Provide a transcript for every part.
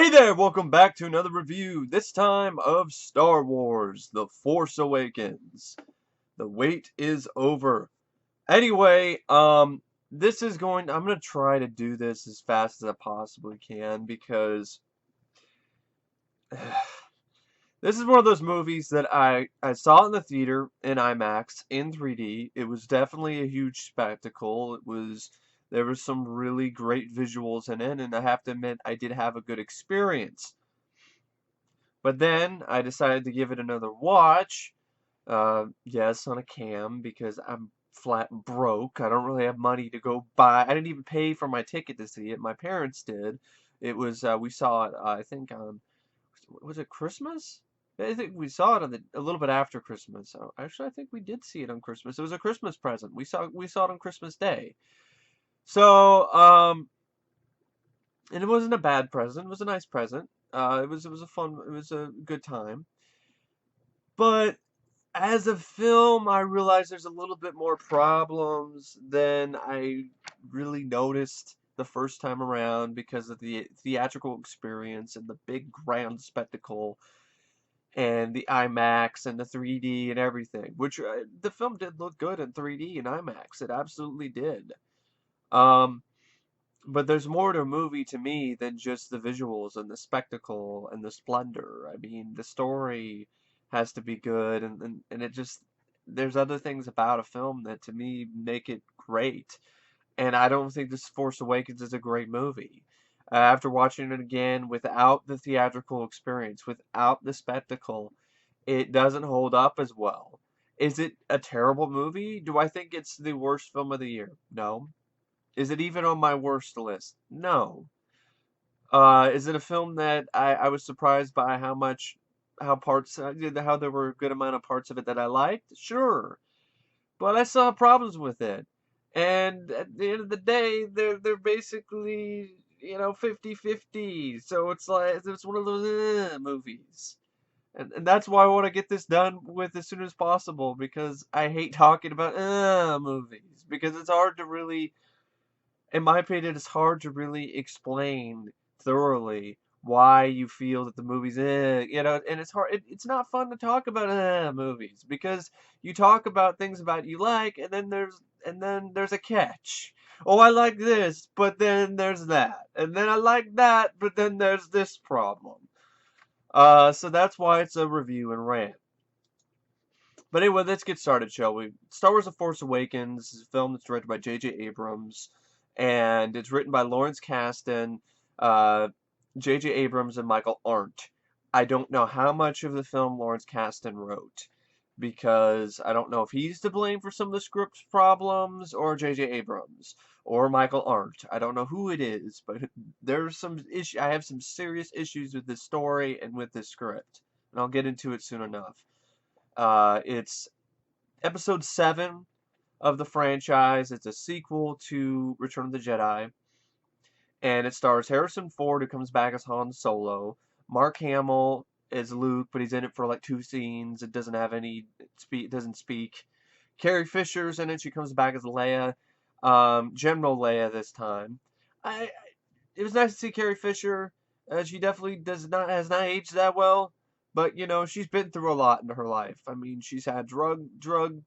Hey there, welcome back to another review, this time of Star Wars, The Force Awakens. The wait is over. Anyway, I'm gonna try to do this as fast as I possibly can because this is one of those movies that I saw in the theater in IMAX in 3D. It was definitely a huge spectacle. There was some really great visuals in it, and I have to admit I did have a good experience. But then I decided to give it another watch. Yes, on a cam because I'm flat broke. I don't really have money to go buy. I didn't even pay for my ticket to see it. My parents did. It was we saw it. I think on was it Christmas? I think we saw it a little bit after Christmas. Actually, I think we did see it on Christmas. It was a Christmas present. We saw it on Christmas Day. So and it wasn't a bad present. It was a nice present. It was a good time. But as a film, I realize there's a little bit more problems than I really noticed the first time around because of the theatrical experience and the big grand spectacle and the IMAX and the 3D and everything. Which the film did look good in 3D and IMAX. It absolutely did. Um, but there's more to a movie to me than just the visuals and the spectacle and the splendor. I mean, the story has to be good, and it just, there's other things about a film that to me make it great. And I don't think this Force Awakens is a great movie. After watching it again without the theatrical experience, without the spectacle, it doesn't hold up as well. Is it a terrible movie? Do I think it's the worst film of the year? No. Is it even on my worst list? No. Is it a film that I was surprised by how there were a good amount of parts of it that I liked? Sure. But I saw problems with it. And at the end of the day, they're basically, 50-50. So it's like it's one of those movies. And that's why I want to get this done with as soon as possible because I hate talking about movies because it's hard to really, in my opinion, it's hard to really explain thoroughly why you feel that the movie's and it's hard. It's not fun to talk about movies because you talk about things about you like, and then there's a catch. Oh, I like this, but then there's that, and then I like that, but then there's this problem. So that's why it's a review and rant. But anyway, let's get started, shall we? Star Wars: The Force Awakens is a film that's directed by J.J. Abrams, and it's written by Lawrence Kasdan, uh, J.J. Abrams, and Michael Arndt. I don't know how much of the film Lawrence Kasdan wrote, because I don't know if he's to blame for some of the script problems, or J.J. Abrams, or Michael Arndt. I don't know who it is, but there's some issue. I have some serious issues with this story and with this script, and I'll get into it soon enough. It's episode 7 of the franchise. It's a sequel to Return of the Jedi. And it stars Harrison Ford, who comes back as Han Solo. Mark Hamill is Luke, but he's in it for like 2 scenes. It doesn't have any doesn't speak. Carrie Fisher's in it. She comes back as Leia. General Leia this time. I It was nice to see Carrie Fisher. She definitely has not aged that well. But she's been through a lot in her life. I mean, she's had drug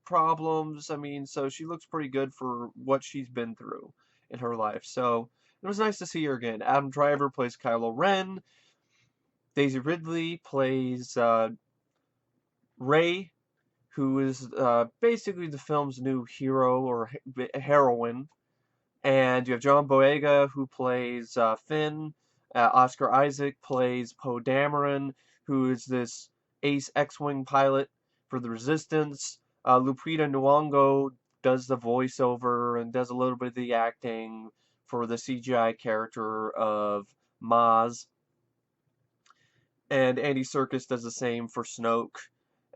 problems. I mean, so she looks pretty good for what she's been through in her life. So it was nice to see her again. Adam Driver plays Kylo Ren. Daisy Ridley plays Rey, who is basically the film's new hero or heroine. And you have John Boyega, who plays Finn. Oscar Isaac plays Poe Dameron, who is this ace X-Wing pilot for the Resistance. Lupita Nyong'o does the voiceover and does a little bit of the acting for the CGI character of Maz. And Andy Serkis does the same for Snoke.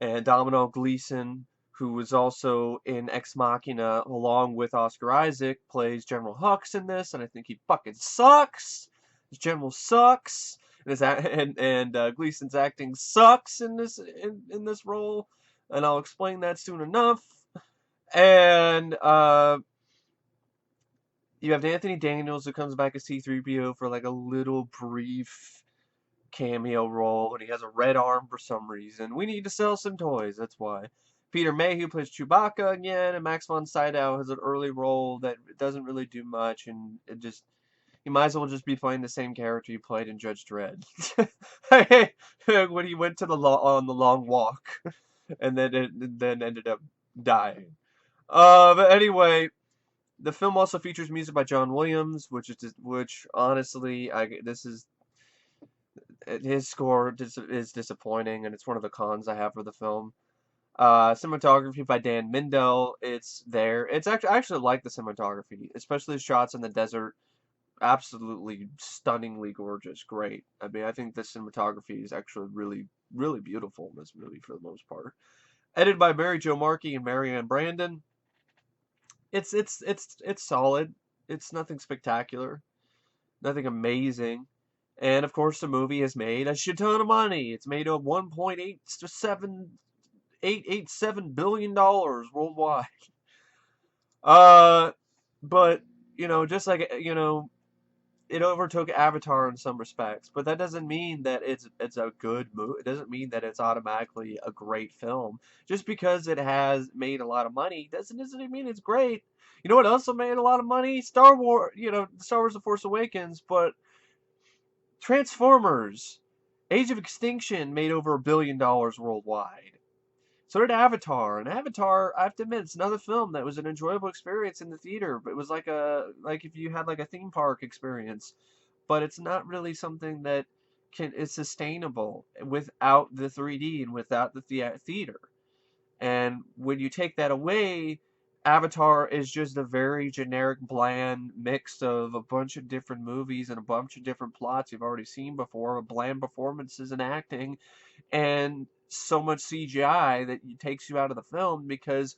And Domhnall Gleeson, who was also in Ex Machina along with Oscar Isaac, plays General Hux in this, and I think he fucking sucks. This general sucks, and Gleason's acting sucks in this role, and I'll explain that soon enough. And you have Anthony Daniels, who comes back as C-3PO for like a little brief cameo role, and he has a red arm for some reason. We need to sell some toys, that's why. Peter Mayhew plays Chewbacca again, and Max von Sydow has an early role that doesn't really do much, and it just he might as well just be playing the same character he played in Judge Dredd. When he went to on the long walk, and then ended up dying. But anyway, the film also features music by John Williams, which honestly, this is his score is disappointing, and it's one of the cons I have for the film. Cinematography by Dan Mindell. It's there. It's actually I actually like the cinematography, especially the shots in the desert. Absolutely stunningly gorgeous. Great. I mean, I think the cinematography is actually really, really beautiful in this movie for the most part. Edited by Mary Jo Markey and Marianne Brandon. It's solid. It's nothing spectacular, nothing amazing. And of course, the movie has made a shit ton of money. It's made a $1.887 billion worldwide. But just like it overtook Avatar in some respects, but that doesn't mean that it's a good movie. It doesn't mean that it's automatically a great film. Just because it has made a lot of money doesn't mean it's great. You know what also made a lot of money? Star Wars, Star Wars: The Force Awakens, but Transformers: Age of Extinction made over $1 billion worldwide. So did Avatar, and Avatar, I have to admit, it's another film that was an enjoyable experience in the theater. But it was like if you had like a theme park experience, but it's not really something that is sustainable without the 3D and without the theater. And when you take that away, Avatar is just a very generic, bland mix of a bunch of different movies and a bunch of different plots you've already seen before, with bland performances and acting, and so much CGI that it takes you out of the film because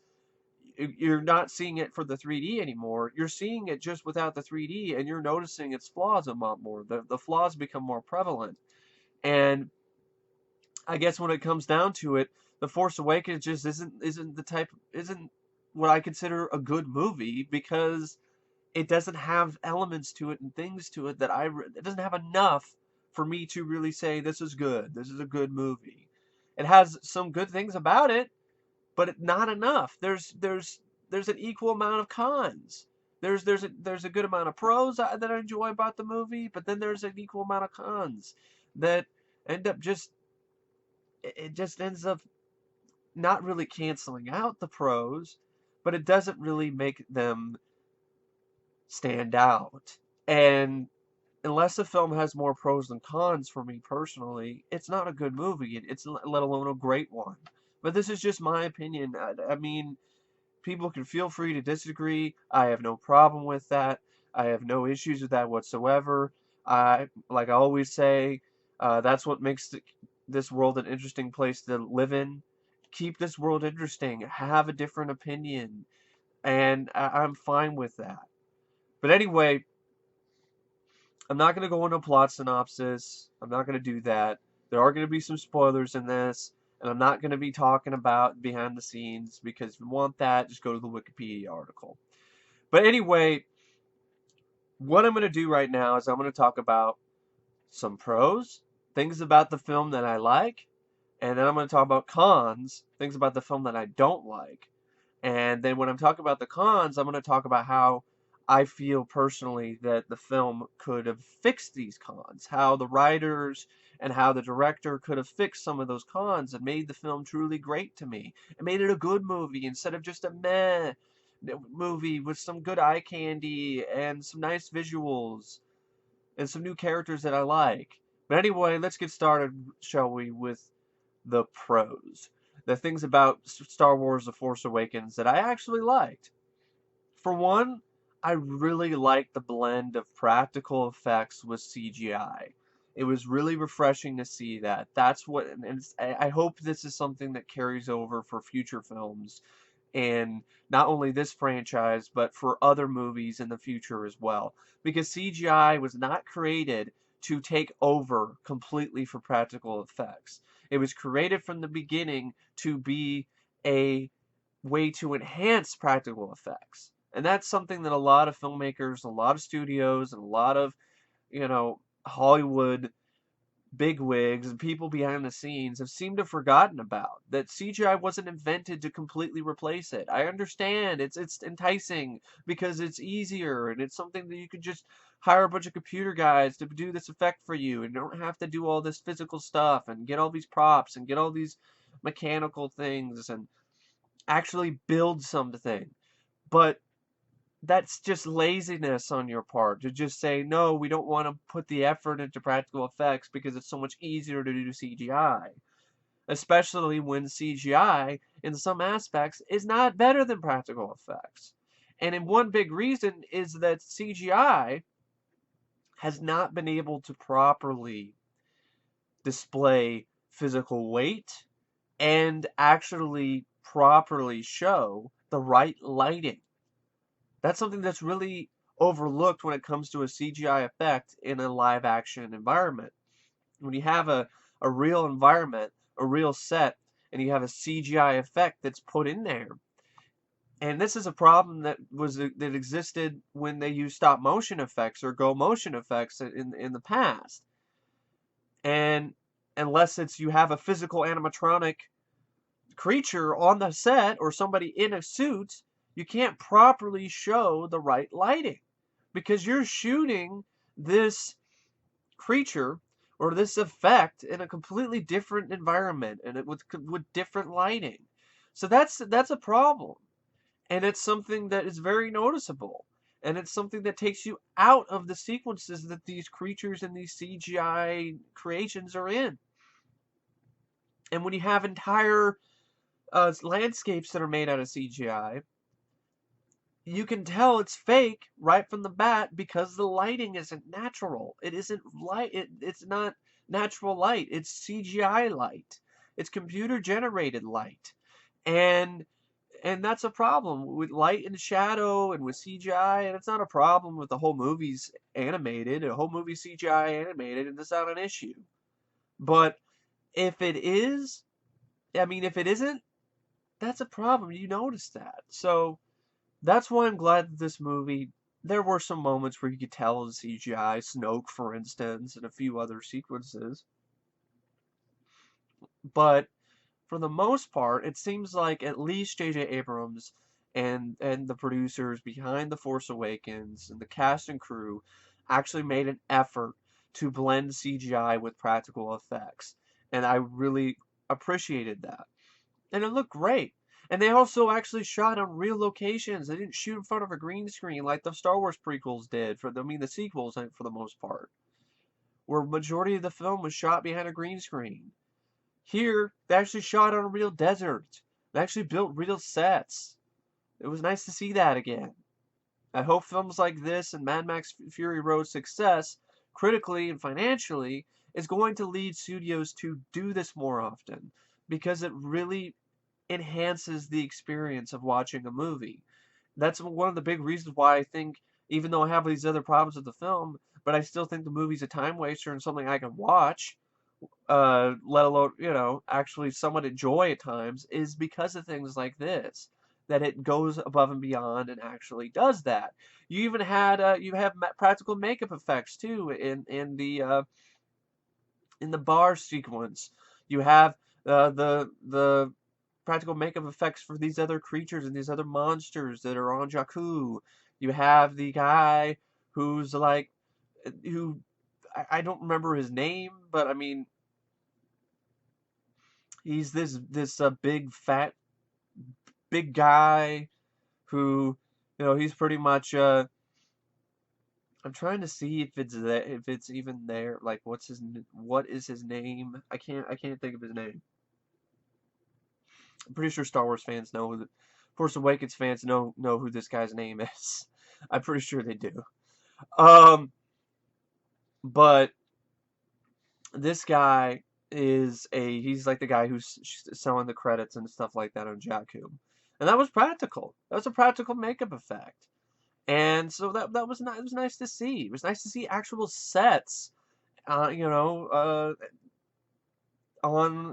you're not seeing it for the 3D anymore. You're seeing it just without the 3D, and you're noticing its flaws a lot more. The flaws become more prevalent. And I guess when it comes down to it, The Force Awakens just isn't what I consider a good movie because it doesn't have elements to it and things to it it doesn't have enough for me to really say this is good. This is a good movie. It has some good things about it, but not enough. There's an equal amount of cons. There's a good amount of pros that I enjoy about the movie, but then there's an equal amount of cons that end up it just ends up not really canceling out the pros, but it doesn't really make them stand out. And unless a film has more pros than cons for me personally, it's not a good movie. It's let alone a great one. But this is just my opinion. I mean, people can feel free to disagree. I have no problem with that. I have no issues with that whatsoever. Like I always say, that's what makes this world an interesting place to live in. Keep this world interesting. Have a different opinion. And I'm fine with that. But anyway, I'm not going to go into a plot synopsis. I'm not going to do that. There are going to be some spoilers in this. And I'm not going to be talking about behind the scenes because if you want that, just go to the Wikipedia article. But anyway, what I'm going to do right now is I'm going to talk about some pros, things about the film that I like, and then I'm going to talk about cons, things about the film that I don't like. And then when I'm talking about the cons, I'm going to talk about how I feel personally that the film could have fixed these cons, how the writers and how the director could have fixed some of those cons and made the film truly great to me. And made it a good movie instead of just a meh movie with some good eye candy and some nice visuals and some new characters that I like. But anyway, let's get started, shall we, with the pros. The things about Star Wars The Force Awakens that I actually liked. For one, I really liked the blend of practical effects with CGI. It was really refreshing to see that. That's what, and I hope this is something that carries over for future films, and not only this franchise, but for other movies in the future as well. Because CGI was not created to take over completely for practical effects. It was created from the beginning to be a way to enhance practical effects. And that's something that a lot of filmmakers, a lot of studios, and a lot of, Hollywood bigwigs and people behind the scenes have seemed to have forgotten about. That CGI wasn't invented to completely replace it. I understand it's enticing because it's easier and it's something that you can just hire a bunch of computer guys to do this effect for you and don't have to do all this physical stuff and get all these props and get all these mechanical things and actually build something. But that's just laziness on your part to just say, no, we don't want to put the effort into practical effects because it's so much easier to do CGI. Especially when CGI, in some aspects, is not better than practical effects. And in one big reason is that CGI has not been able to properly display physical weight and actually properly show the right lighting. That's something that's really overlooked when it comes to a CGI effect in a live action environment. When you have a real environment, a real set, and you have a CGI effect that's put in there. And this is a problem that existed when they used stop motion effects or go motion effects in the past. And unless it's you have a physical animatronic creature on the set or somebody in a suit, you can't properly show the right lighting because you're shooting this creature or this effect in a completely different environment and with different lighting. So that's a problem. And it's something that is very noticeable. And it's something that takes you out of the sequences that these creatures and these CGI creations are in. And when you have entire landscapes that are made out of CGI, you can tell it's fake right from the bat because the lighting isn't natural. It isn't light. It's not natural light. It's CGI light. It's computer generated light, and and that's a problem with light and shadow and with CGI. And it's not a problem with the whole movie's animated. A whole movie CGI animated, and it's not an issue. But if it is, I mean, if it isn't, that's a problem. You notice that. So that's why I'm glad that this movie, there were some moments where you could tell the CGI, Snoke, for instance, and a few other sequences. But for the most part, it seems like at least J.J. Abrams and the producers behind The Force Awakens and the cast and crew actually made an effort to blend CGI with practical effects. And I really appreciated that. And it looked great. And they also actually shot on real locations. They didn't shoot in front of a green screen like the Star Wars prequels did. The sequels for the most part, where majority of the film was shot behind a green screen. Here, they actually shot on a real desert. They actually built real sets. It was nice to see that again. I hope films like this and Mad Max Fury Road's success, critically and financially, is going to lead studios to do this more often because it really enhances the experience of watching a movie. That's one of the big reasons why I think, even though I have these other problems with the film, but I still think the movie's a time waster and something I can watch, let alone, actually somewhat enjoy at times, is because of things like this. That it goes above and beyond and actually does that. You even had you have practical makeup effects too in the bar sequence. You have the practical makeup effects for these other creatures and these other monsters that are on Jakku. You have the guy who's like, who I don't remember his name, but I mean, he's this big fat big guy who, he's pretty much I'm trying to see if it's there, if it's even there. Like, what is his name? I can't think of his name. I'm pretty sure Star Wars fans know who Force Awakens fans know who this guy's name is. I'm pretty sure they do. Um, but this guy he's like the guy who's selling the credits and stuff like that on Jakku, and that was practical. That was a practical makeup effect, and so that was nice. It was nice to see. It was nice to see actual sets, on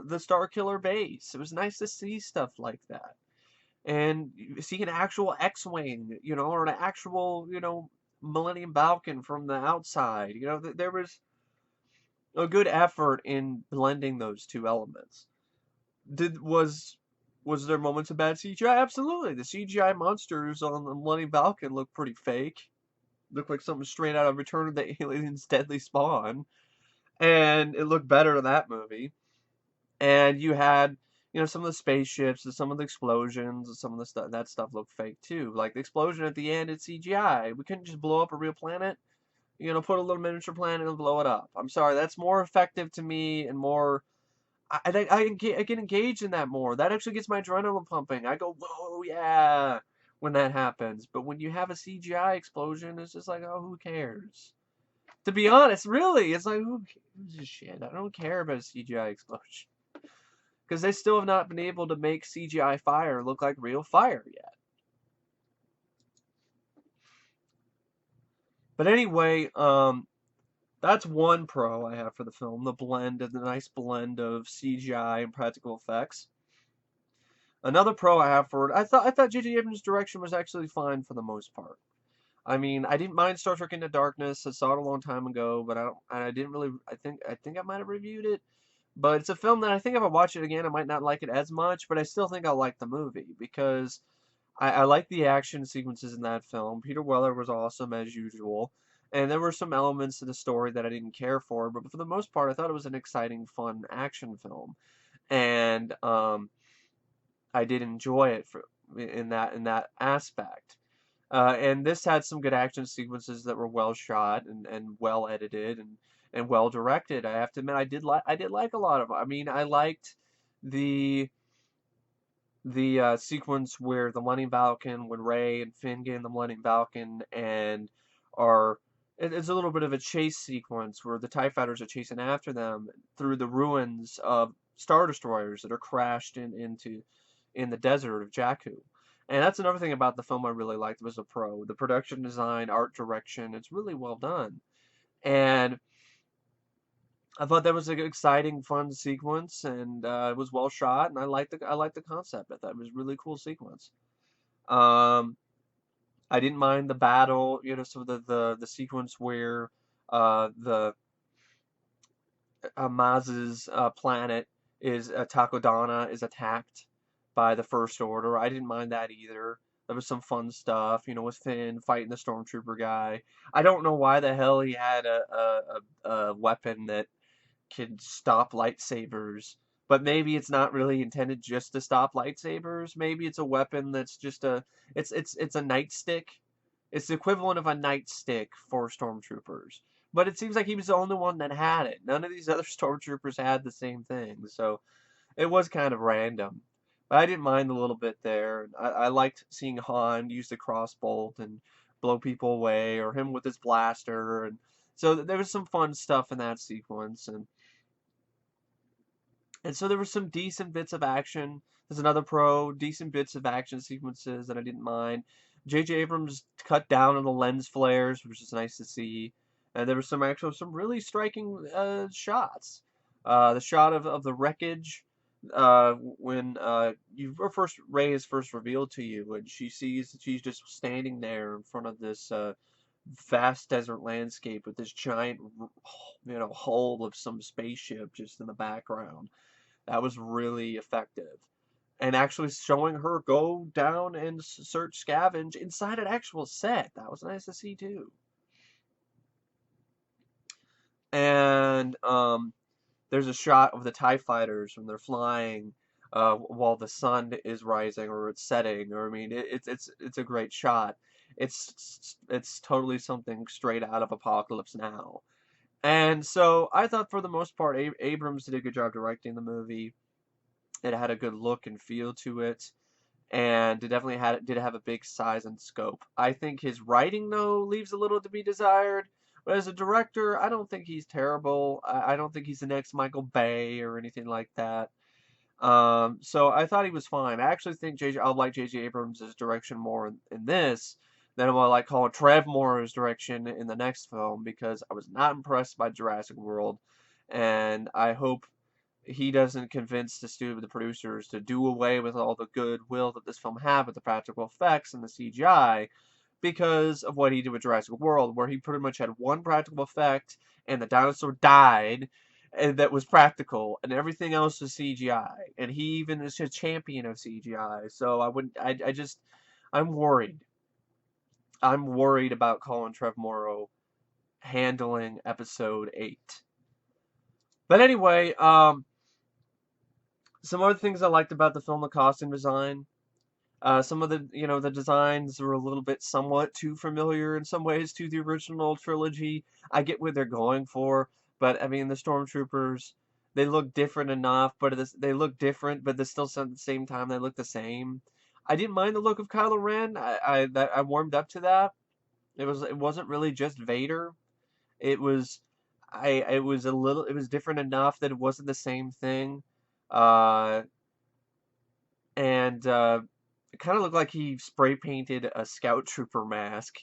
the Starkiller base. It was nice to see stuff like that. And see an actual X-Wing, or an actual, Millennium Falcon from the outside. There was a good effort in blending those two elements. Did was there moments of bad CGI? Absolutely. The CGI monsters on the Millennium Falcon look pretty fake. Look like something straight out of Return of the Aliens Deadly Spawn. And it looked better in that movie. And you had, some of the spaceships and some of the explosions and some of the stuff, that stuff looked fake too. Like the explosion at the end, it's CGI. We couldn't just blow up a real planet. Put a little miniature planet and blow it up. I'm sorry, that's more effective to me and more. I get engaged in that more. That actually gets my adrenaline pumping. I go, whoa, yeah, when that happens. But when you have a CGI explosion, it's just like, oh, who cares? To be honest, really, it's like, who gives a shit? I don't care about a CGI explosion. Because they still have not been able to make CGI fire look like real fire yet. But anyway, that's one pro I have for the film, the nice blend of CGI and practical effects. Another pro I have for it, I thought J.J. Abrams' direction was actually fine for the most part. I mean, I didn't mind Star Trek Into Darkness. I saw it a long time ago, but I didn't really. I think I might have reviewed it, but it's a film that I think if I watch it again, I might not like it as much, but I still think I'll like the movie because I like the action sequences in that film. Peter Weller was awesome as usual, and there were some elements to the story that I didn't care for, but for the most part, I thought it was an exciting, fun action film, and I did enjoy it in that aspect. And this had some good action sequences that were well shot and well edited and well directed. I have to admit, I did like a lot of them. I mean, I liked the sequence where the Millennium Falcon, when Rey and Finn get in the Millennium Falcon and are it's a little bit of a chase sequence where the TIE fighters are chasing after them through the ruins of Star Destroyers that are crashed in the desert of Jakku. And that's another thing about the film I really liked was the pro. The production design, art direction, it's really well done. And I thought that was an exciting, fun sequence, and it was well shot, and I liked the concept. I thought it was a really cool sequence. Um, I didn't mind the battle, so the sequence where the Maz's planet is Takodana is attacked by the First Order. I didn't mind that either. There was some fun stuff, with Finn fighting the Stormtrooper guy. I don't know why the hell he had a weapon that can stop lightsabers, but maybe it's not really intended just to stop lightsabers. Maybe it's a weapon that's just it's a nightstick. It's the equivalent of a nightstick for stormtroopers. But it seems like he was the only one that had it. None of these other stormtroopers had the same thing, so it was kind of random. But I didn't mind a little bit there. I liked seeing Han use the crossbolt and blow people away, or him with his blaster, and so there was some fun stuff in that sequence, and so there were some decent bits of action. There's another pro, decent bits of action sequences that I didn't mind. J.J. Abrams cut down on the lens flares, which is nice to see. And there were some really striking shots. The shot of the wreckage when Rey is first revealed to you, and she's just standing there in front of this vast desert landscape with this giant, hull of some spaceship just in the background. That was really effective. And actually showing her go down and search scavenge inside an actual set. That was nice to see too. And there's a shot of the TIE fighters when they're flying while the sun is rising or it's setting. Or I mean, it's a great shot. It's totally something straight out of Apocalypse Now. And so I thought for the most part, Abrams did a good job directing the movie. It had a good look and feel to it, and it definitely did have a big size and scope. I think his writing though leaves a little to be desired. But as a director, I don't think he's terrible. I don't think he's the next Michael Bay or anything like that. So I thought he was fine. I actually think I'll like J.J. Abrams' direction more in this than I like Colin Trevorrow's direction in the next film because I was not impressed by Jurassic World, and I hope he doesn't convince the producers to do away with all the goodwill that this film had with the practical effects and the CGI because of what he did with Jurassic World, where he pretty much had one practical effect and the dinosaur died, and that was practical, and everything else was CGI. And he even is a champion of CGI. So I just, I'm worried. I'm worried about Colin Trevorrow handling episode 8. But anyway, some other things I liked about the film, the costume design. Some of the, the designs were a little bit somewhat too familiar in some ways to the original trilogy. I get what they're going for, but I mean, the stormtroopers, they look different enough, but they look different, but they still at the same time they look the same. I didn't mind the look of Kylo Ren. I warmed up to that. It wasn't really just Vader. It was it was it was different enough that it wasn't the same thing. Uh, and it kind of looked like he spray painted a scout trooper mask,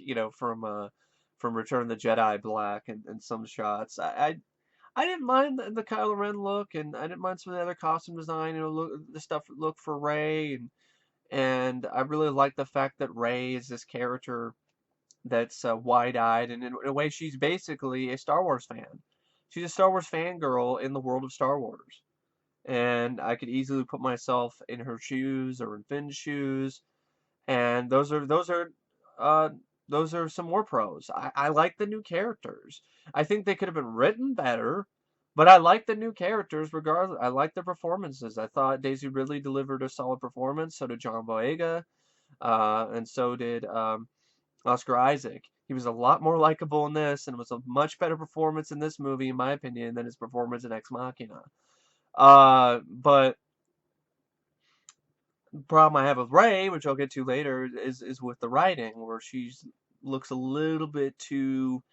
from Return of the Jedi black and some shots. I didn't mind the Kylo Ren look, and I didn't mind some of the other costume design, the stuff look for Rey, and I really like the fact that Rey is this character that's wide-eyed, and in a way, she's basically a Star Wars fan. She's a Star Wars fangirl in the world of Star Wars. And I could easily put myself in her shoes or in Finn's shoes, and uh, those are some more pros. I like the new characters. I think they could have been written better, but I like the new characters regardless. I like the performances. I thought Daisy Ridley delivered a solid performance. So did John Boyega, and so did Oscar Isaac. He was a lot more likable in this, and it was a much better performance in this movie, in my opinion, than his performance in Ex Machina. But the problem I have with Rey, which I'll get to later, is with the writing, where she looks a little bit too,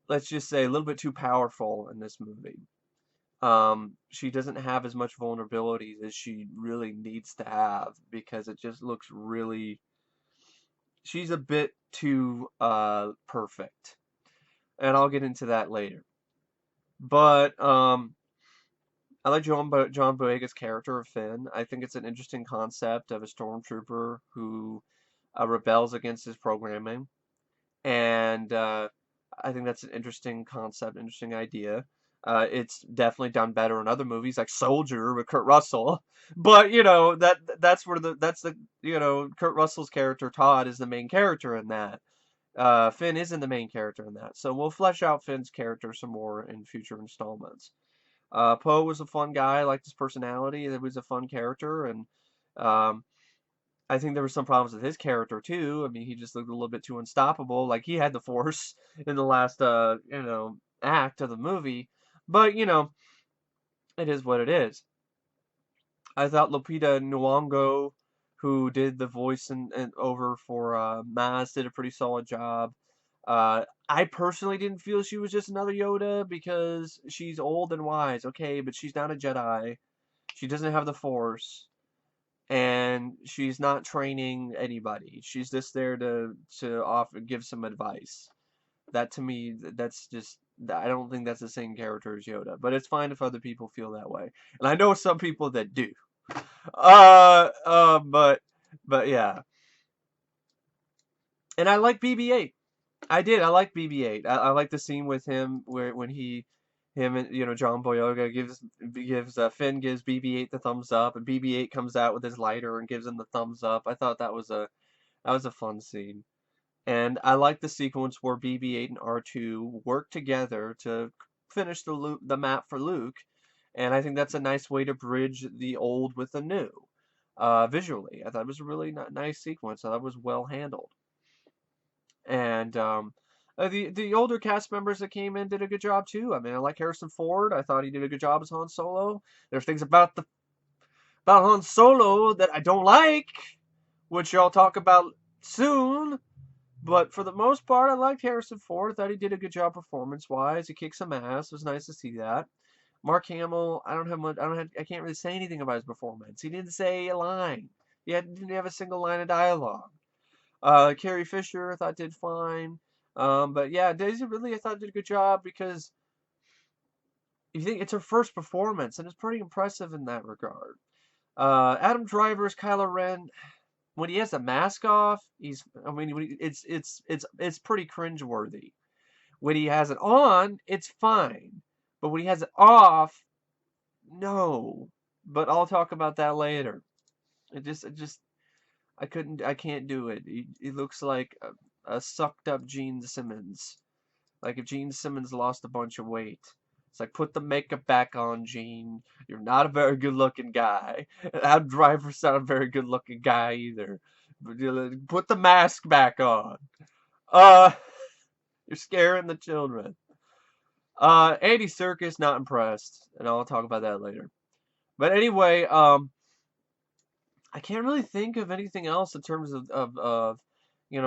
let's just say, a little bit too powerful in this movie. She doesn't have as much vulnerabilities as she really needs to have, because it just looks really, she's a bit too perfect. And I'll get into that later. But I like John Boyega's character of Finn. I think it's an interesting concept of a stormtrooper who rebels against his programming, and I think that's an interesting concept, interesting idea. It's definitely done better in other movies like Soldier with Kurt Russell, but that's the Kurt Russell's character Todd is the main character in that. Finn isn't the main character in that, so we'll flesh out Finn's character some more in future installments. Poe was a fun guy. I liked his personality. He was a fun character, and um, I think there were some problems with his character too. I mean, he just looked a little bit too unstoppable. Like he had the Force in the last, act of the movie. But it is what it is. I thought Lupita Nyong'o, who did the voice and over for Maz, did a pretty solid job. I personally didn't feel she was just another Yoda because she's old and wise, okay, but she's not a Jedi. She doesn't have the Force, and she's not training anybody. She's just there to offer give some advice. That to me, that's just I don't think that's the same character as Yoda, but it's fine if other people feel that way, and I know some people that do. Uh, uh, but but yeah, and I like BB-8. I did. I like BB-8. I like the scene with him where when him and John Boyega gives Finn gives BB-8 the thumbs up, and BB-8 comes out with his lighter and gives him the thumbs up. I thought that was a fun scene, and I like the sequence where BB-8 and R2 work together to finish the map for Luke, and I think that's a nice way to bridge the old with the new. Visually, I thought it was a really nice sequence. I thought it was well handled. And the older cast members that came in did a good job too. I mean, I like Harrison Ford. I thought he did a good job as Han Solo. There's things about Han Solo that I don't like, which I'll talk about soon. But for the most part, I liked Harrison Ford. I thought he did a good job performance-wise. He kicked some ass. It was nice to see that. Mark Hamill, I don't have much. I can't really say anything about his performance. He didn't say a line. Didn't have a single line of dialogue. Carrie Fisher, I thought did fine. But yeah, Daisy Ridley, I thought did a good job because you think it's her first performance, and it's pretty impressive in that regard. Adam Driver's Kylo Ren, when he has the mask off, I mean, it's pretty cringeworthy. When he has it on, it's fine. But when he has it off, no. But I'll talk about that later. I can't do it. He looks like a sucked up Gene Simmons. Like if Gene Simmons lost a bunch of weight. It's like, put the makeup back on, Gene. You're not a very good looking guy. Adam Driver's not a very good looking guy either. But put the mask back on. Uh, you're scaring the children. Andy Serkis, not impressed. And I'll talk about that later. But anyway, I can't really think of anything else in terms of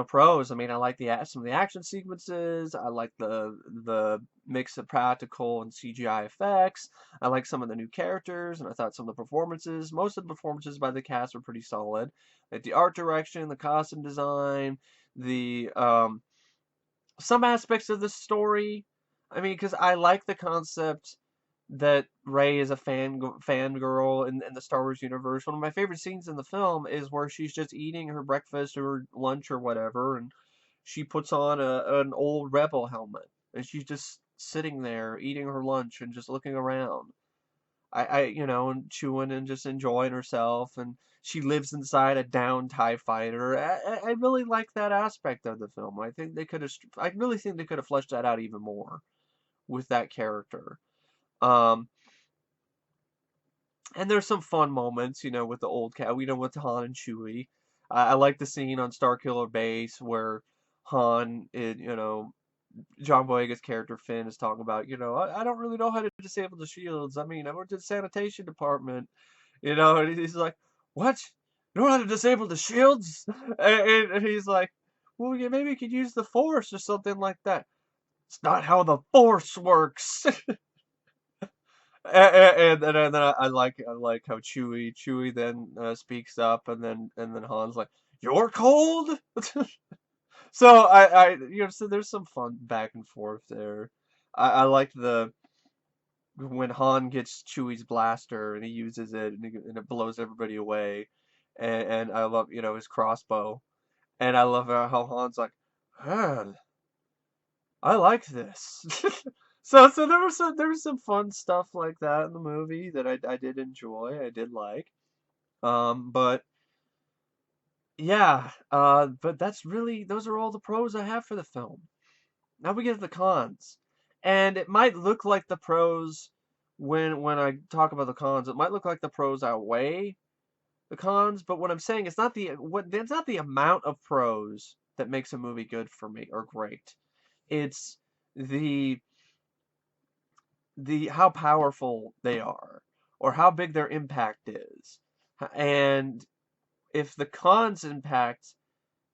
pros. I mean, I like some of the action sequences. I like the mix of practical and CGI effects. I like some of the new characters, and I thought some of the performances, most of the performances by the cast were pretty solid. Like the art direction, the costume design, the some aspects of the story. I mean, because I like the concept that Rey is a fangirl in the Star Wars universe. One of my favorite scenes in the film is where she's just eating her breakfast or lunch or whatever, and she puts on an old Rebel helmet, and she's just sitting there eating her lunch and just looking around. And chewing and just enjoying herself, and she lives inside a down TIE fighter. I really like that aspect of the film. I really think they could have fleshed that out even more with that character. Um, and there's some fun moments, with the old cat, with Han and Chewie. I like the scene on Starkiller Base where John Boyega's character Finn is talking about, I don't really know how to disable the shields. I mean, I went to the sanitation department, and he's like, what? You know how to disable the shields? And he's like, well, yeah, maybe you could use the Force or something like that. It's not how the Force works. And then I like how Chewie then speaks up, and then Han's like, "You're cold." So so there's some fun back and forth there. I like when Han gets Chewie's blaster and he uses it and it blows everybody away, and I love his crossbow, and I love how Han's like, man, I like this. So there was some fun stuff like that in the movie that I did enjoy. I did like. But yeah, but those are all the pros I have for the film. Now we get to the cons. And it might look like the pros when I talk about the cons, it might look like the pros outweigh the cons, but what I'm saying is it's not the amount of pros that makes a movie good for me or great. It's the how powerful they are or how big their impact is. And if the cons impact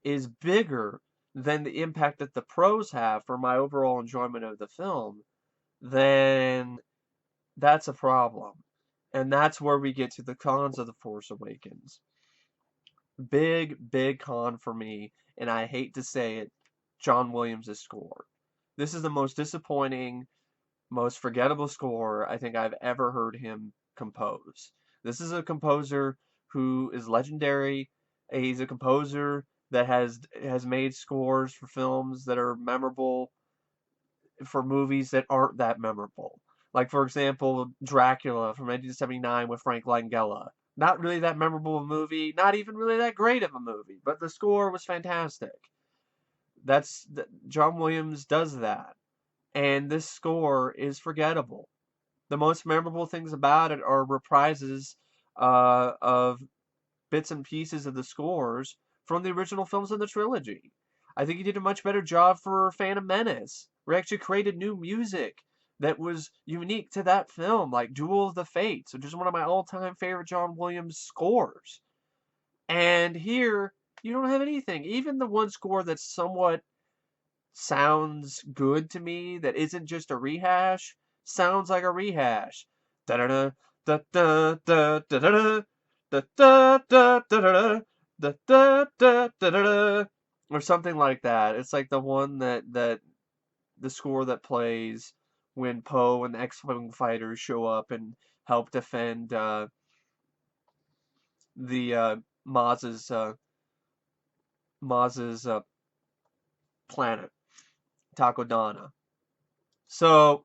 is bigger than the impact that the pros have for my overall enjoyment of the film, then that's a problem. And that's where we get to the cons of The Force Awakens. Big, big con for me, and I hate to say it, John Williams' score. This is the most disappointing, most forgettable score I think I've ever heard him compose. This is a composer who is legendary. He's a composer that has made scores for films that are memorable, for movies that aren't that memorable. Like, for example, Dracula from 1979 with Frank Langella. Not really that memorable a movie, not even really that great of a movie, but the score was fantastic. John Williams does that, and this score is forgettable. The most memorable things about it are reprises of bits and pieces of the scores from the original films in the trilogy. I think he did a much better job for Phantom Menace, where he actually created new music that was unique to that film, like Duel of the Fates, which is one of my all-time favorite John Williams scores. And here, you don't have anything. Even the one score that somewhat sounds good to me, that isn't just a rehash, sounds like a rehash. Da da da da da da da da da da da da da da da da da da, or something like that. It's like the one that the score that plays when Poe and the X-Wing fighters show up and help defend the Maz's Maz's planet, Takodana. So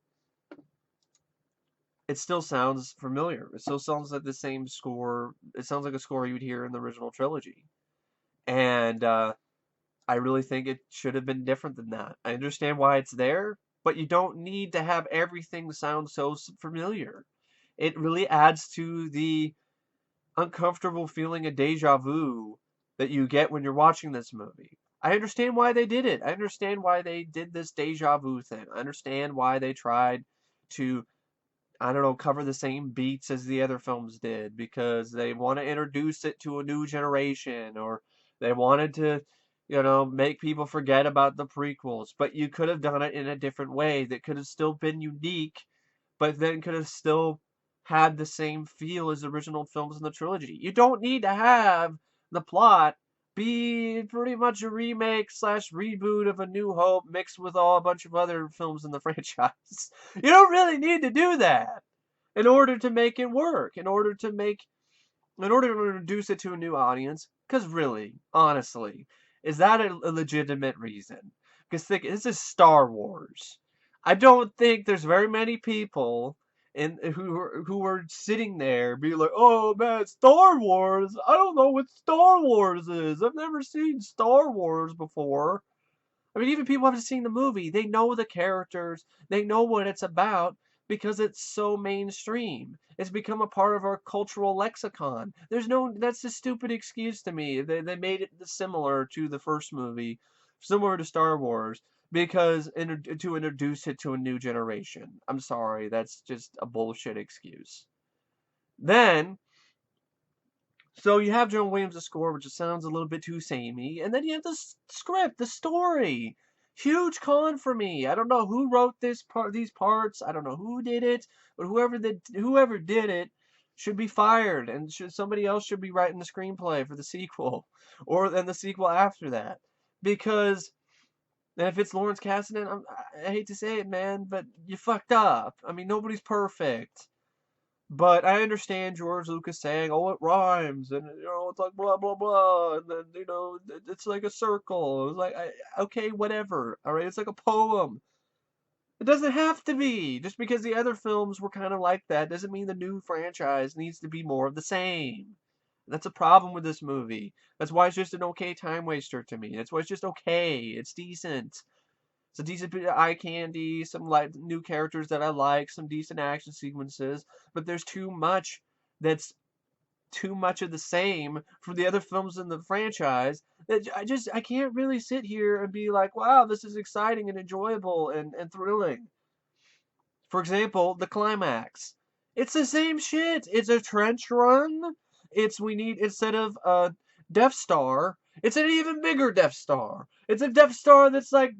it still sounds familiar. It still sounds like the same score. It sounds like a score you would hear in the original trilogy. And I really think it should have been different than that. I understand why it's there, but you don't need to have everything sound so familiar. It really adds to the uncomfortable feeling of deja vu that you get when you're watching this movie. I understand why they did it. I understand why they did this deja vu thing. I understand why they tried to, I don't know, cover the same beats as the other films did, because they want to introduce it to a new generation, or they wanted to, make people forget about the prequels. But you could have done it in a different way that could have still been unique, but then could have still had the same feel as the original films in the trilogy. You don't need to have the plot be pretty much a remake slash reboot of A New Hope mixed with a bunch of other films in the franchise. You don't really need to do that in order to make it work, in order to introduce it to a new audience. Because really, honestly, is that a legitimate reason? Because this is Star Wars. I don't think there's very many people who were sitting there being like, "Oh man, Star Wars! I don't know what Star Wars is. I've never seen Star Wars before." I mean, even people haven't seen the movie. They know the characters. They know what it's about because it's so mainstream. It's become a part of our cultural lexicon. That's a stupid excuse to me. They made it similar to the first movie, similar to Star Wars, because to introduce it to a new generation. I'm sorry, that's just a bullshit excuse. Then, so you have John Williams' score, which sounds a little bit too samey, and then you have the script, the story. Huge con for me. I don't know who wrote these parts. I don't know who did it, but whoever did it should be fired, and somebody else should be writing the screenplay for the sequel, or then the sequel after that, because. And if it's Lawrence Kasdan, I hate to say it, man, but you fucked up. I mean, nobody's perfect. But I understand George Lucas saying, "Oh, it rhymes," and it's like blah blah blah, and then it's like a circle. It's like, okay, whatever. All right, it's like a poem. It doesn't have to be. Just because the other films were kind of like that doesn't mean the new franchise needs to be more of the same. That's a problem with this movie. That's why it's just an okay time waster to me. That's why it's just okay. It's decent. It's a decent bit of eye candy, some like new characters that I like, some decent action sequences, but there's that's too much of the same from the other films in the franchise that I can't really sit here and be like, wow, this is exciting and enjoyable and thrilling. For example, the climax. It's the same shit. It's a trench run. We need, instead of a Death Star, it's an even bigger Death Star. It's a Death Star that's like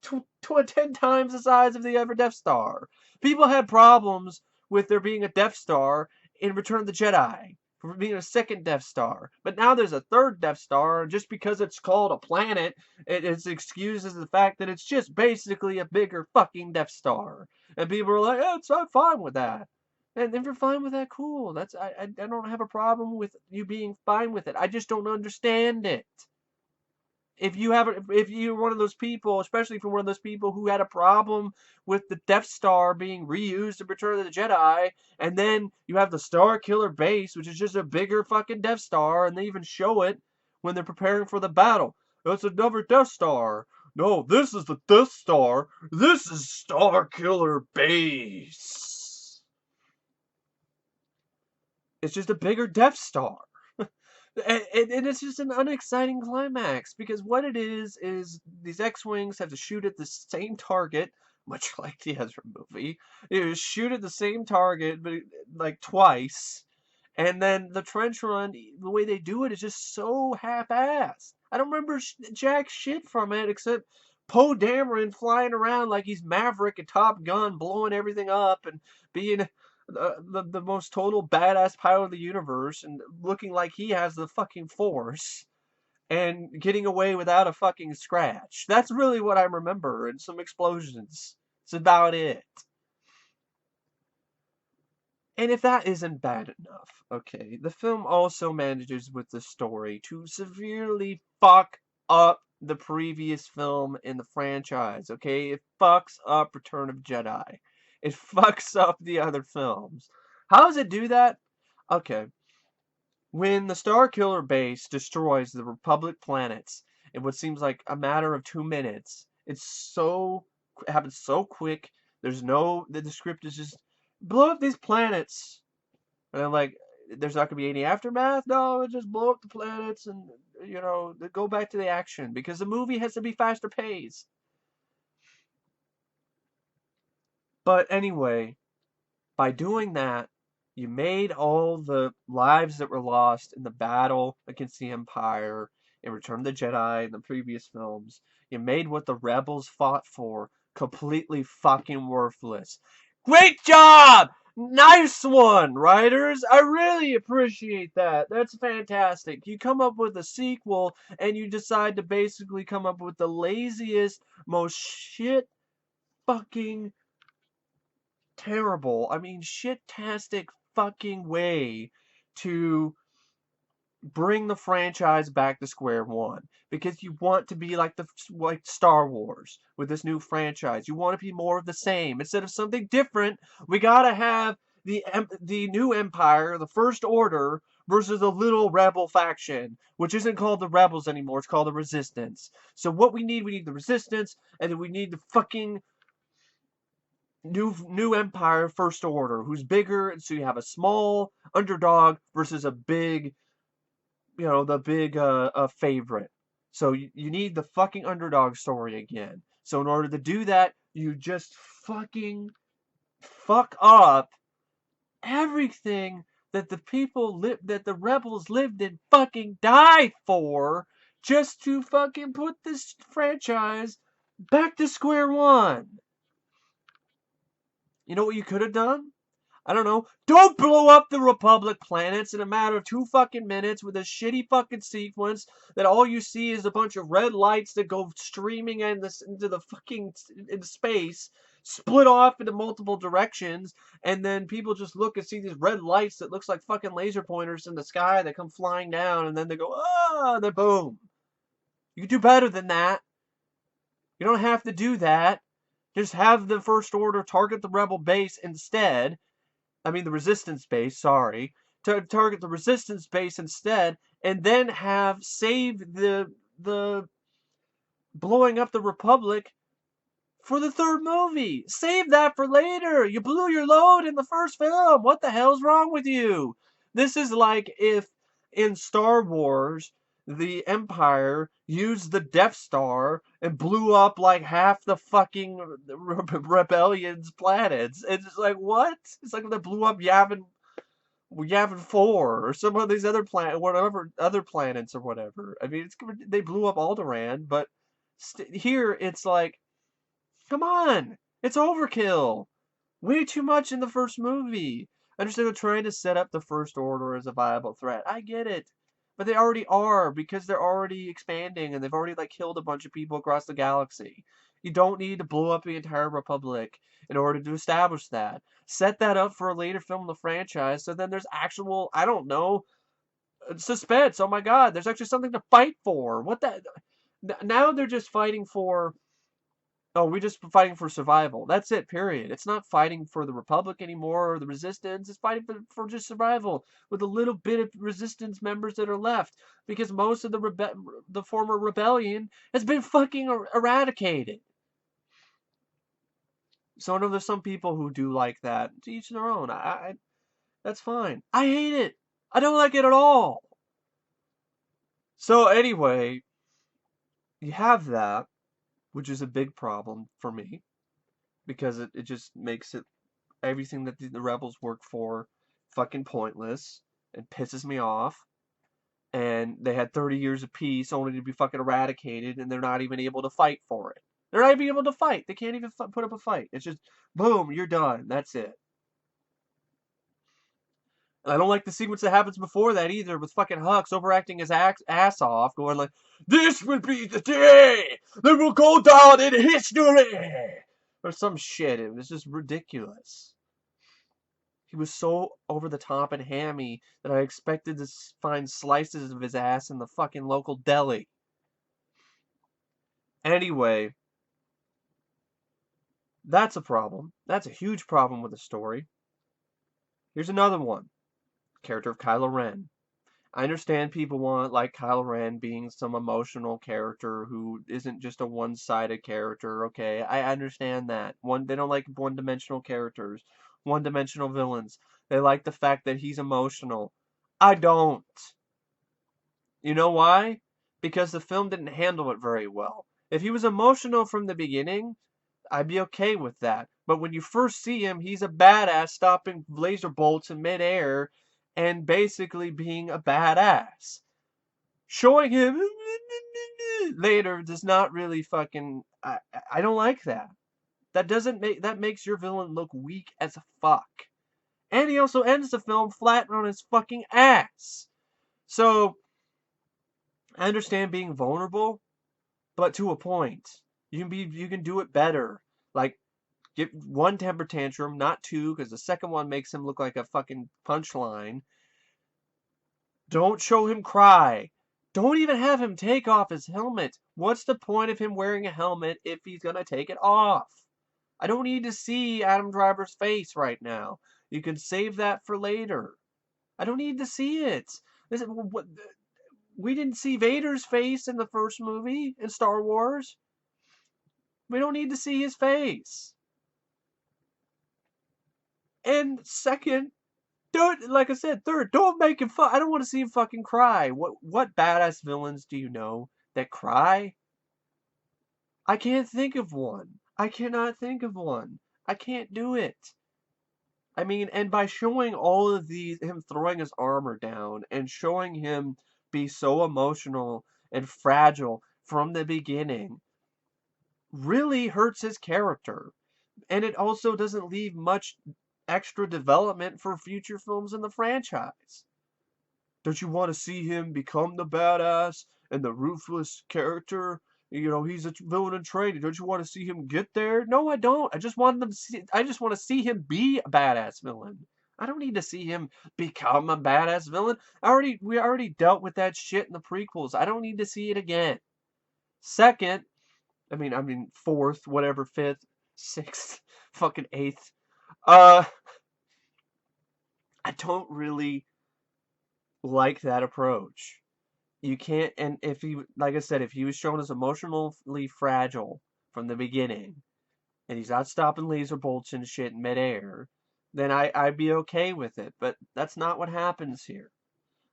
10 times the size of the ever Death Star. People had problems with there being a Death Star in Return of the Jedi, for being a second Death Star. But now there's a third Death Star, and just because it's called a planet, it's excuses the fact that it's just basically a bigger fucking Death Star. And people are like, I'm fine with that. And if you're fine with that, cool. I don't have a problem with you being fine with it. I just don't understand it. If you're one of those people, especially if you're one of those people who had a problem with the Death Star being reused in Return of the Jedi, and then you have the Star Killer base, which is just a bigger fucking Death Star, and they even show it when they're preparing for the battle. It's another Death Star. No, this is the Death Star. This is Star Killer base. It's just a bigger Death Star. And it's just an unexciting climax, because what it is these X-Wings have to shoot at the same target, much like the other movie. You shoot at the same target, but like twice. And then the trench run, the way they do it is just so half-assed. I don't remember jack shit from it except Poe Dameron flying around like he's Maverick and Top Gun, blowing everything up and being the most total badass pilot of the universe and looking like he has the fucking force and getting away without a fucking scratch. That's really what I remember, and some explosions. It's about it. And if that isn't bad enough, okay, the film also manages with the story to severely fuck up the previous film in the franchise, okay? It fucks up Return of Jedi. It fucks up the other films. How does it do that? Okay. When the Star Killer base destroys the Republic planets in what seems like a matter of 2 minutes, it happens so quick. The script is just blow up these planets. And I'm like, there's not gonna be any aftermath. No, just blow up the planets and go back to the action because the movie has to be faster paced. But anyway, by doing that, you made all the lives that were lost in the battle against the Empire in Return of the Jedi in the previous films. You made what the rebels fought for completely fucking worthless. Great job! Nice one, writers! I really appreciate that. That's fantastic. You come up with a sequel and you decide to basically come up with the laziest, most shit fucking terrible, I mean, shit-tastic fucking way to bring the franchise back to square one because you want to be like Star Wars with this new franchise. You want to be more of the same instead of something different. We gotta have the new Empire, the First Order, versus the little rebel faction, which isn't called the Rebels anymore. It's called the Resistance. So what we need the Resistance, and then we need the fucking new Empire First Order, who's bigger, and so you have a small underdog versus a big, the big favorite. So you need the fucking underdog story again. So in order to do that, you just fucking fuck up everything that that the rebels lived and fucking died for just to fucking put this franchise back to square one. You know what you could have done? I don't know. Don't blow up the Republic planets in a matter of 2 fucking minutes with a shitty fucking sequence that all you see is a bunch of red lights that go streaming into the fucking into space, split off into multiple directions, and then people just look and see these red lights that looks like fucking laser pointers in the sky that come flying down, and then they go, ah, then boom. You can do better than that. You don't have to do that. Just have the First Order target the Rebel base instead. I mean the Resistance base, sorry. Target the Resistance base instead, and then have save the blowing up the Republic for the third movie. Save that for later. You blew your load in the first film. What the hell's wrong with you? This is like if in Star Wars the Empire used the Death Star and blew up like half the fucking Rebellion's planets. It's just like, what? It's like if they blew up Yavin 4 or some of these other whatever other planets or whatever. I mean, they blew up Alderaan, but here it's like, come on, it's overkill. Way too much in the first movie. I understand they're trying to set up the First Order as a viable threat. I get it. But they already are because they're already expanding and they've already killed a bunch of people across the galaxy. You don't need to blow up the entire Republic in order to establish that. Set that up for a later film in the franchise so then there's actual, I don't know, suspense. Oh my god, there's actually something to fight for. What the now they're just fighting for, oh, we're just fighting for survival. That's it, period. It's not fighting for the Republic anymore or the Resistance. It's fighting for just survival with a little bit of Resistance members that are left because most of the former rebellion has been fucking eradicated. So I know there's some people who do like that. To each their own. That's fine. I hate it. I don't like it at all. So anyway, you have that, which is a big problem for me because it just makes it everything that the rebels work for fucking pointless and pisses me off. And they had 30 years of peace only to be fucking eradicated, and they're not even able to fight for it. They're not even able to fight. They can't even put up a fight. It's just, boom, you're done. That's it. And I don't like the sequence that happens before that either, with fucking Hux overacting his ass off, going like, "This will be the day that will go down in history!" Or some shit. It was just ridiculous. he was so over the top and hammy that I expected to find slices of his ass in the fucking local deli. Anyway, that's a problem. That's a huge problem with the story. Here's another one. Character of Kylo Ren. I understand people want like Kylo Ren being some emotional character who isn't just a one-sided character. Okay, I understand that. They don't like one-dimensional characters, one-dimensional villains. They like the fact that he's emotional. I don't. You know why? Because the film didn't handle it very well. If he was emotional from the beginning, I'd be okay with that. But when you first see him, he's a badass stopping laser bolts in midair and basically being a badass. Showing him later does not really fucking. I don't like that. That makes your villain look weak as fuck. And he also ends the film flat on his fucking ass. So I understand being vulnerable, but to a point. You can do it better. Like get one temper tantrum, not two, because the second one makes him look like a fucking punchline. Don't show him cry. Don't even have him take off his helmet. What's the point of him wearing a helmet if he's gonna take it off? I don't need to see Adam Driver's face right now. You can save that for later. I don't need to see it. We didn't see Vader's face in the first movie in Star Wars. We don't need to see his face. And second, like I said, third, don't make him I don't want to see him fucking cry. What badass villains do you know that cry? I can't think of one. I cannot think of one. I can't do it. I mean, and by showing all of these, him throwing his armor down and showing him be so emotional and fragile from the beginning really hurts his character. And it also doesn't leave much extra development for future films in the franchise. Don't you want to see him become the badass and the ruthless character? You know, he's a villain in training. Don't you want to see him get there? No, I don't. I just want to see him be a badass villain. I don't need to see him become a badass villain. We already dealt with that shit in the prequels. I don't need to see it again. Second, fourth, whatever, fifth, sixth, fucking eighth. I don't really like that approach. You can't, and if he, like I said, if he was shown as emotionally fragile from the beginning, and he's not stopping laser bolts and shit in midair, then I'd be okay with it. But that's not what happens here.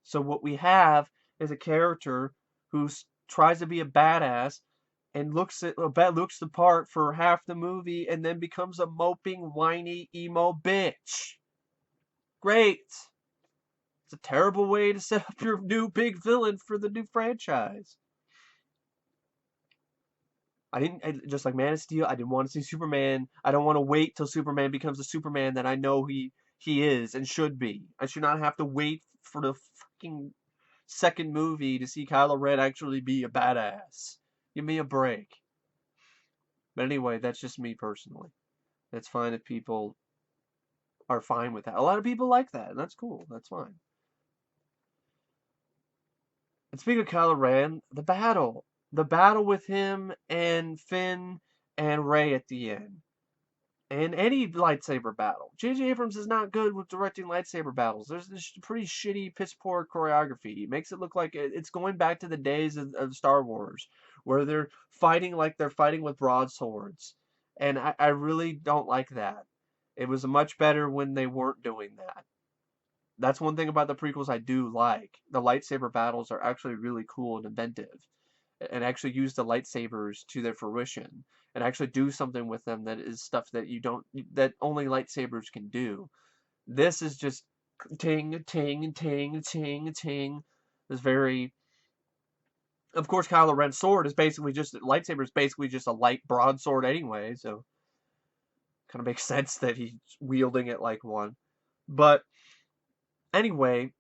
So what we have is a character who tries to be a badass and looks the part for half the movie, and then becomes a moping, whiny, emo bitch. Great. It's a terrible way to set up your new big villain for the new franchise. Just like Man of Steel, I didn't want to see Superman. I don't want to wait till Superman becomes the Superman that I know he is and should be. I should not have to wait for the fucking second movie to see Kylo Ren actually be a badass. Give me a break. But anyway, that's just me personally. That's fine if people are fine with that. A lot of people like that, and that's cool. That's fine. And speaking of Kylo Ren, the battle with him and Finn and Rey at the end. And any lightsaber battle. J.J. Abrams is not good with directing lightsaber battles. There's this pretty shitty, piss poor choreography. He makes it look like it's going back to the days of Star Wars, where they're fighting like they're fighting with broadswords. And I really don't like that. It was much better when they weren't doing that. That's one thing about the prequels I do like. The lightsaber battles are actually really cool and inventive, and actually use the lightsabers to their fruition, and actually do something with them that is stuff that only lightsabers can do. This is just ting, ting, ting, ting, ting. It's very. Of course, Kylo Ren's sword is basically just lightsaber is basically just a light broadsword anyway, so kind of makes sense that he's wielding it like one. But anyway,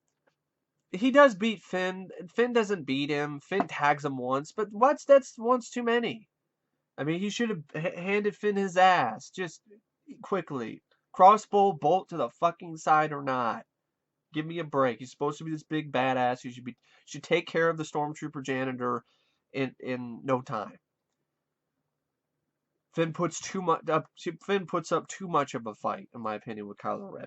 he does beat Finn. Finn doesn't beat him. Finn tags him once, but that's once too many. I mean, he should have handed Finn his ass just quickly. Crossbow bolt to the fucking side or not. Give me a break. He's supposed to be this big badass. You should take care of the stormtrooper janitor in no time. Finn puts up too much of a fight, in my opinion, with Kylo Ren.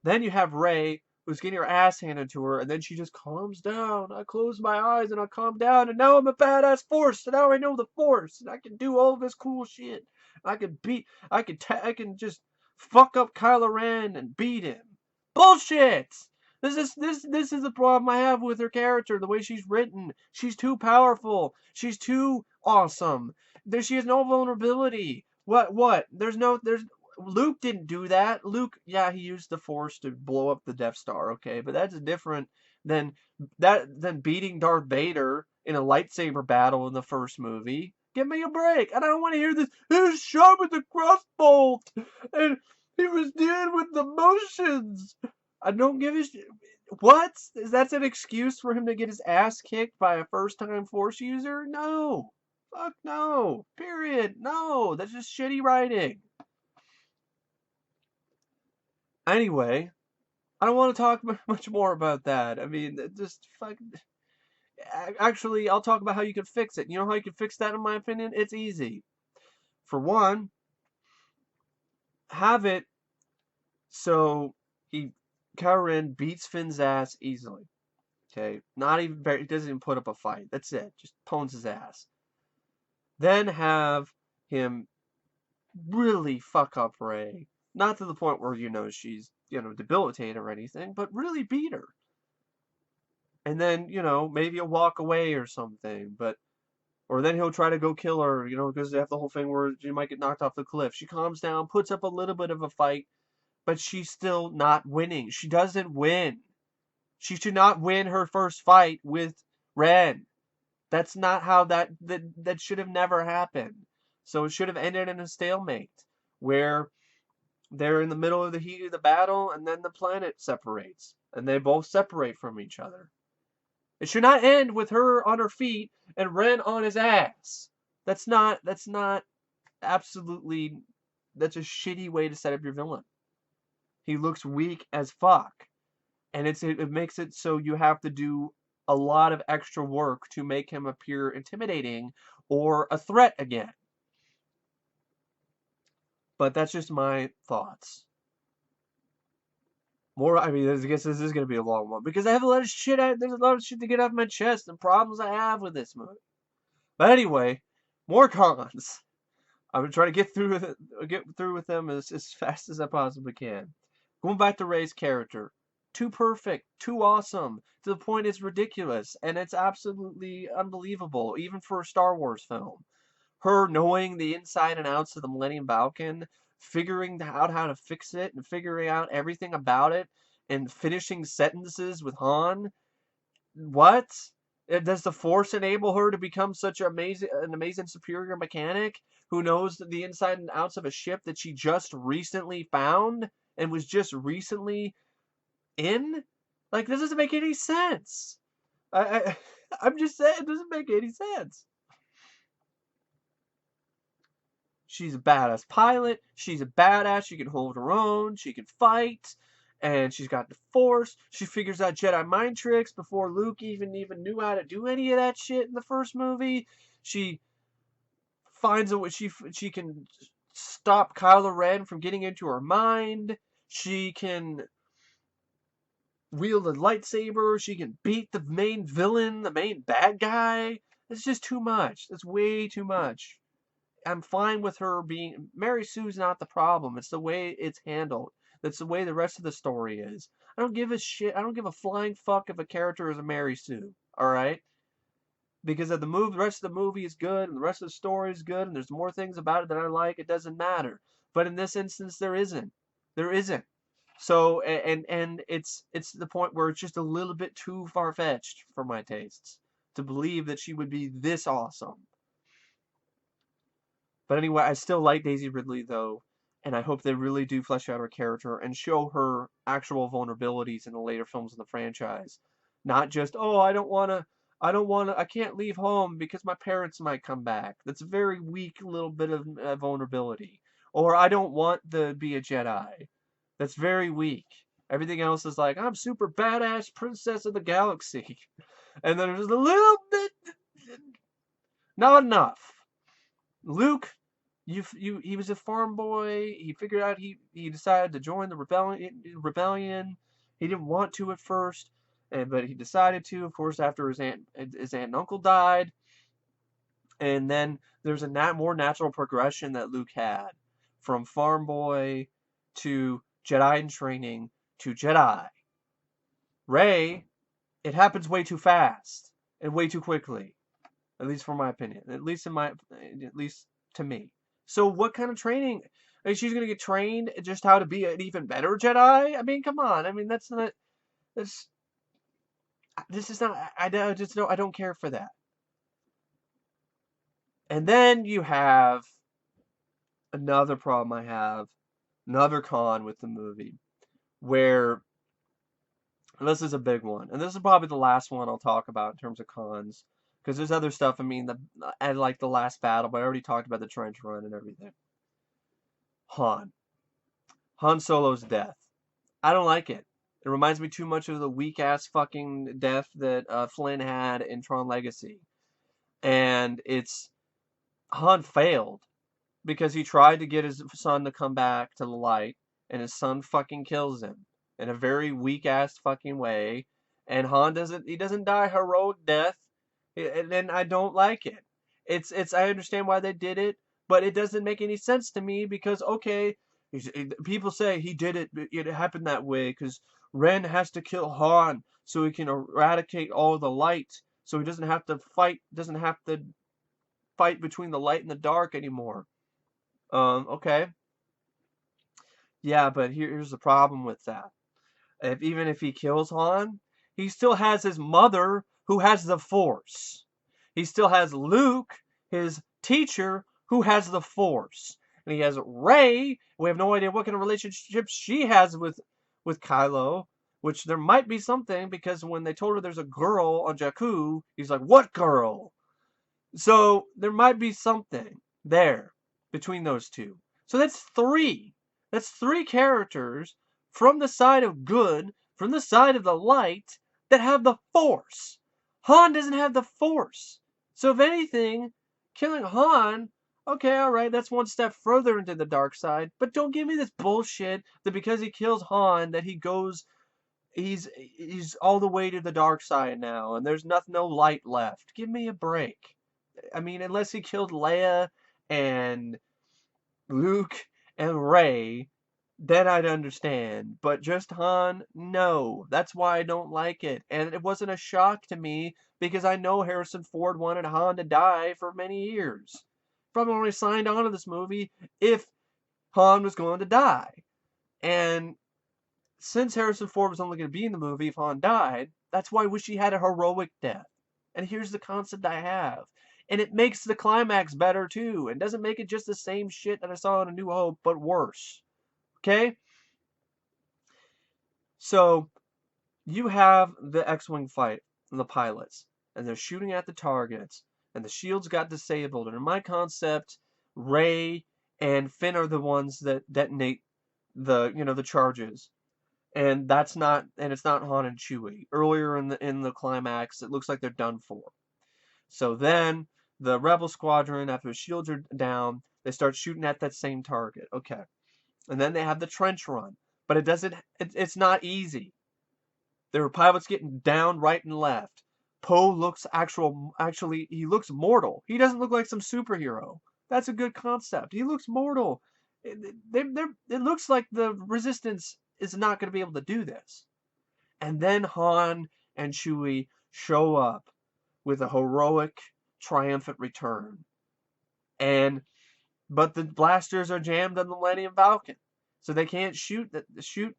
Then you have Rey, who's getting her ass handed to her, and then she just calms down. I close my eyes and I calm down, and now I'm a badass Force. And now I know the Force, and I can do all this cool shit. I can just fuck up Kylo Ren and beat him. Bullshit. This is the problem I have with her character, the way she's written. She's too powerful. She's too awesome. She has no vulnerability. What? There's Luke didn't do that. Luke, yeah, he used the Force to blow up the Death Star, okay, but that's different than beating Darth Vader in a lightsaber battle in the first movie. Give me a break. I don't want to hear this. He was shot with a crossbolt, and he was dealing with the motions. I don't give a shit. What? That's an excuse for him to get his ass kicked by a first-time Force user? No. Fuck no. Period. No. That's just shitty writing. Anyway, I don't want to talk much more about that. I mean, just fucking... Actually, I'll talk about how you can fix it. You know how you can fix that, in my opinion? It's easy. For one, have it so Kylo Ren beats Finn's ass easily. Okay? He doesn't even put up a fight. That's it. Just pones his ass. Then have him really fuck up Rey. Not to the point where, she's, debilitated or anything, but really beat her. And then, maybe he'll walk away or something, or then he'll try to go kill her, because they have the whole thing where she might get knocked off the cliff. She calms down, puts up a little bit of a fight, but she's still not winning. She doesn't win. She should not win her first fight with Ren. That's not how that should have never happened. So it should have ended in a stalemate, where they're in the middle of the heat of the battle, and then the planet separates, and they both separate from each other. It should not end with her on her feet and Ren on his ass. That's absolutely, that's a shitty way to set up your villain. He looks weak as fuck. And it makes it so you have to do a lot of extra work to make him appear intimidating or a threat again. But that's just my thoughts. I guess this is going to be a long one, because I have a lot of shit, there's a lot of shit to get off my chest and problems I have with this movie. But anyway, more cons. I'm going to try to get through with them as fast as I possibly can. Going back to Rey's character. Too perfect, too awesome, to the point it's ridiculous, and it's absolutely unbelievable, even for a Star Wars film. Her knowing the inside and outs of the Millennium Falcon, figuring out how to fix it, and figuring out everything about it, and finishing sentences with Han. What? Does the Force enable her to become such an amazing superior mechanic who knows the inside and outs of a ship that she just recently found and was just recently in? Like, this doesn't make any sense. I'm just saying, it doesn't make any sense. She's a badass pilot. She's a badass. She can hold her own. She can fight. And she's got the Force. She figures out Jedi mind tricks before Luke even knew how to do any of that shit in the first movie. She finds a way. She can stop Kylo Ren from getting into her mind. She can wield a lightsaber. She can beat the main villain, the main bad guy. It's just too much. That's way too much. I'm fine with her being... Mary Sue's not the problem. It's the way it's handled. That's the way the rest of the story is. I don't give a shit. I don't give a flying fuck if a character is a Mary Sue. Alright? Because if the rest of the movie is good, and the rest of the story is good, and there's more things about it that I like, it doesn't matter. But in this instance, there isn't. There isn't. So, and it's the point where it's just a little bit too far-fetched for my tastes to believe that she would be this awesome. But anyway, I still like Daisy Ridley, though, and I hope they really do flesh out her character and show her actual vulnerabilities in the later films of the franchise. Not just, oh, I can't leave home because my parents might come back. That's a very weak little bit of vulnerability. Or I don't want to be a Jedi. That's very weak. Everything else is like, I'm super badass princess of the galaxy. And then there's a little bit, not enough. Luke, he was a farm boy. He figured out he decided to join the rebellion. He didn't want to at first, but he decided to, of course, after his aunt and uncle died. And then there's a more natural progression that Luke had from farm boy to Jedi in training to Jedi. Rey, it happens way too fast and way too quickly, at least for my opinion, at least to me. So what kind of training? I mean, she's gonna get trained just how to be an even better Jedi? I mean, come on. I mean, that's not. That's this is not. I just don't. I don't care for that. And then you have another problem I have, another con with the movie, where and this is a big one, and this is probably the last one I'll talk about in terms of cons, because there's other stuff. I mean, I like the last battle, but I already talked about the trench run and everything. Han Solo's death. I don't like it. It reminds me too much of the weak ass fucking death that Flynn had in Tron Legacy, and Han failed because he tried to get his son to come back to the light, and his son fucking kills him in a very weak ass fucking way, and Han doesn't die a heroic death, and I don't like it. It's I understand why they did it, but it doesn't make any sense to me because okay, people say he did it, it happened that way because Ren has to kill Han so he can eradicate all the light, so he doesn't have to fight between the light and the dark anymore. Okay. Yeah, but here's the problem with that. Even if he kills Han, he still has his mother who has the Force. He still has Luke, his teacher, who has the Force. And he has Rey. We have no idea what kind of relationship she has with Kylo, which there might be something because when they told her there's a girl on Jakku, he's like, "What girl?" So there might be something there between those two. So that's three. That's three characters from the side of good, from the side of the light, that have the Force. Han doesn't have the Force. So if anything, killing Han, okay, alright, that's one step further into the dark side. But don't give me this bullshit that because he kills Han, that he's all the way to the dark side now, and there's no light left. Give me a break. I mean, unless he killed Leia and Luke and Rey, then I'd understand. But just Han, no. That's why I don't like it. And it wasn't a shock to me because I know Harrison Ford wanted Han to die for many years. Probably only signed on to this movie if Han was going to die. And since Harrison Ford was only going to be in the movie if Han died, that's why I wish he had a heroic death. And here's the concept I have. And it makes the climax better too. And doesn't make it just the same shit that I saw in A New Hope, but worse. Okay? So, you have the X-Wing fight, and the pilots, and they're shooting at the targets, and the shields got disabled. And in my concept, Rey and Finn are the ones that detonate the charges. And it's not Han and Chewie. Earlier in the climax, it looks like they're done for. So then the Rebel Squadron, after the shields are down, they start shooting at that same target. Okay. And then they have the trench run. But it's not easy. There are pilots getting down right and left. Poe looks actually he looks mortal. He doesn't look like some superhero. That's a good concept. He looks mortal. It looks like the Resistance is not going to be able to do this. And then Han and Chewie show up with a heroic, triumphant return. But the blasters are jammed on the Millennium Falcon. So they can't shoot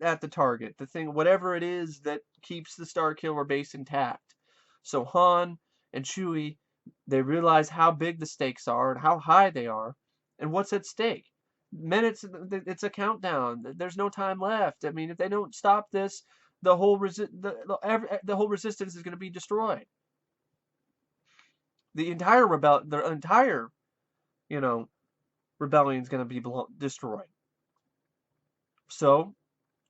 at the target, the thing, whatever it is that keeps the Starkiller base intact. So Han and Chewie, they realize how big the stakes are and how high they are, and what's at stake. Minutes, it's a countdown. There's no time left. I mean, if they don't stop this, the whole resistance is going to be destroyed. The entire rebellion's gonna be destroyed. So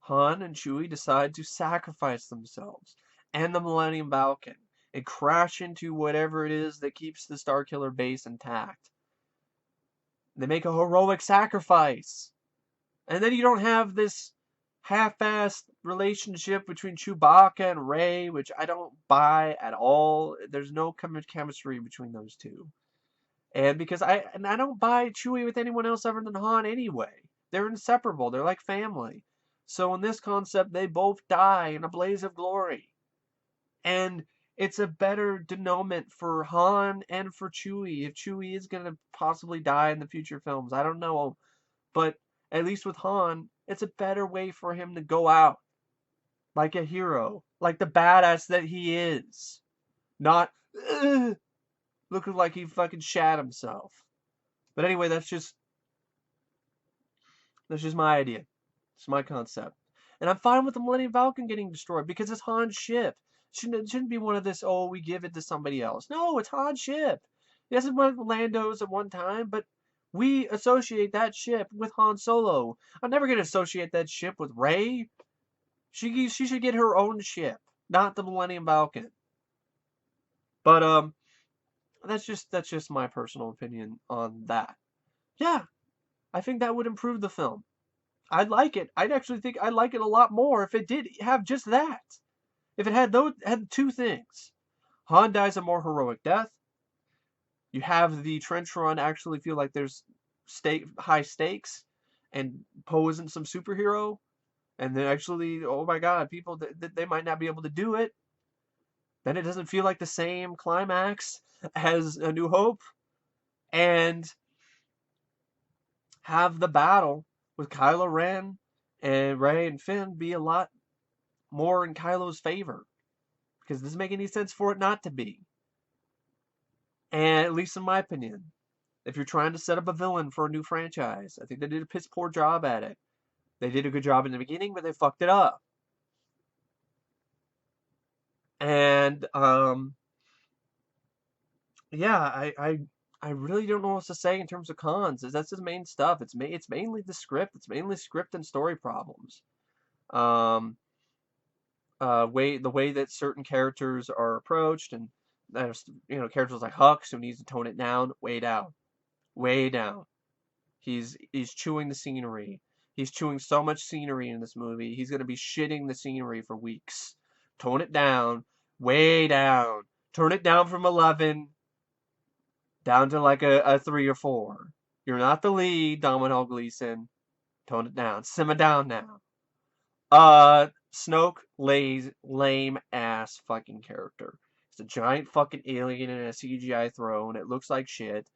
Han and Chewie decide to sacrifice themselves and the Millennium Falcon and crash into whatever it is that keeps the Starkiller base intact. They make a heroic sacrifice. And then you don't have this half-assed relationship between Chewbacca and Rey, which I don't buy at all. There's no chemistry between those two. And because I don't buy Chewie with anyone else other than Han anyway. They're inseparable. They're like family. So in this concept, they both die in a blaze of glory. And it's a better denouement for Han and for Chewie. If Chewie is going to possibly die in the future films, I don't know. But at least with Han, it's a better way for him to go out like a hero, like the badass that he is. Not looking like he fucking shat himself. But anyway, that's just my idea. It's my concept. And I'm fine with the Millennium Falcon getting destroyed because it's Han's ship. It shouldn't be one of this, oh, we give it to somebody else. No, it's Han's ship. Yes, it's one of Lando's at one time, but we associate that ship with Han Solo. I'm never going to associate that ship with Rey. She should get her own ship, not the Millennium Falcon. But that's just my personal opinion on that. Yeah, I think that would improve the film. I'd like it. I'd actually think I'd like it a lot more if it did have just that. If it had two things. Han dies a more heroic death. You have the trench run actually feel like there's high stakes, and Poe isn't some superhero, and then actually, oh my god, people they might not be able to do it. Then it doesn't feel like the same climax as A New Hope, and have the battle with Kylo Ren and Rey and Finn be a lot more in Kylo's favor, because it doesn't make any sense for it not to be. And at least in my opinion, if you're trying to set up a villain for a new franchise, I think they did a piss poor job at it. They did a good job in the beginning, but they fucked it up. And yeah, I really don't know what to say in terms of cons. That's the main stuff. It's mainly the script. It's mainly script and story problems. The way that certain characters are approached, and there's characters like Hux who needs to tone it down, way down. He's chewing the scenery. He's chewing so much scenery in this movie. He's gonna be shitting the scenery for weeks. Tone it down, way down. Turn it down from 11 down to like a 3 or 4. You're not the lead, Domhnall Gleeson. Tone it down. Simmer down now. Snoke, lame ass fucking character. It's a giant fucking alien in a CGI throne. It looks like shit.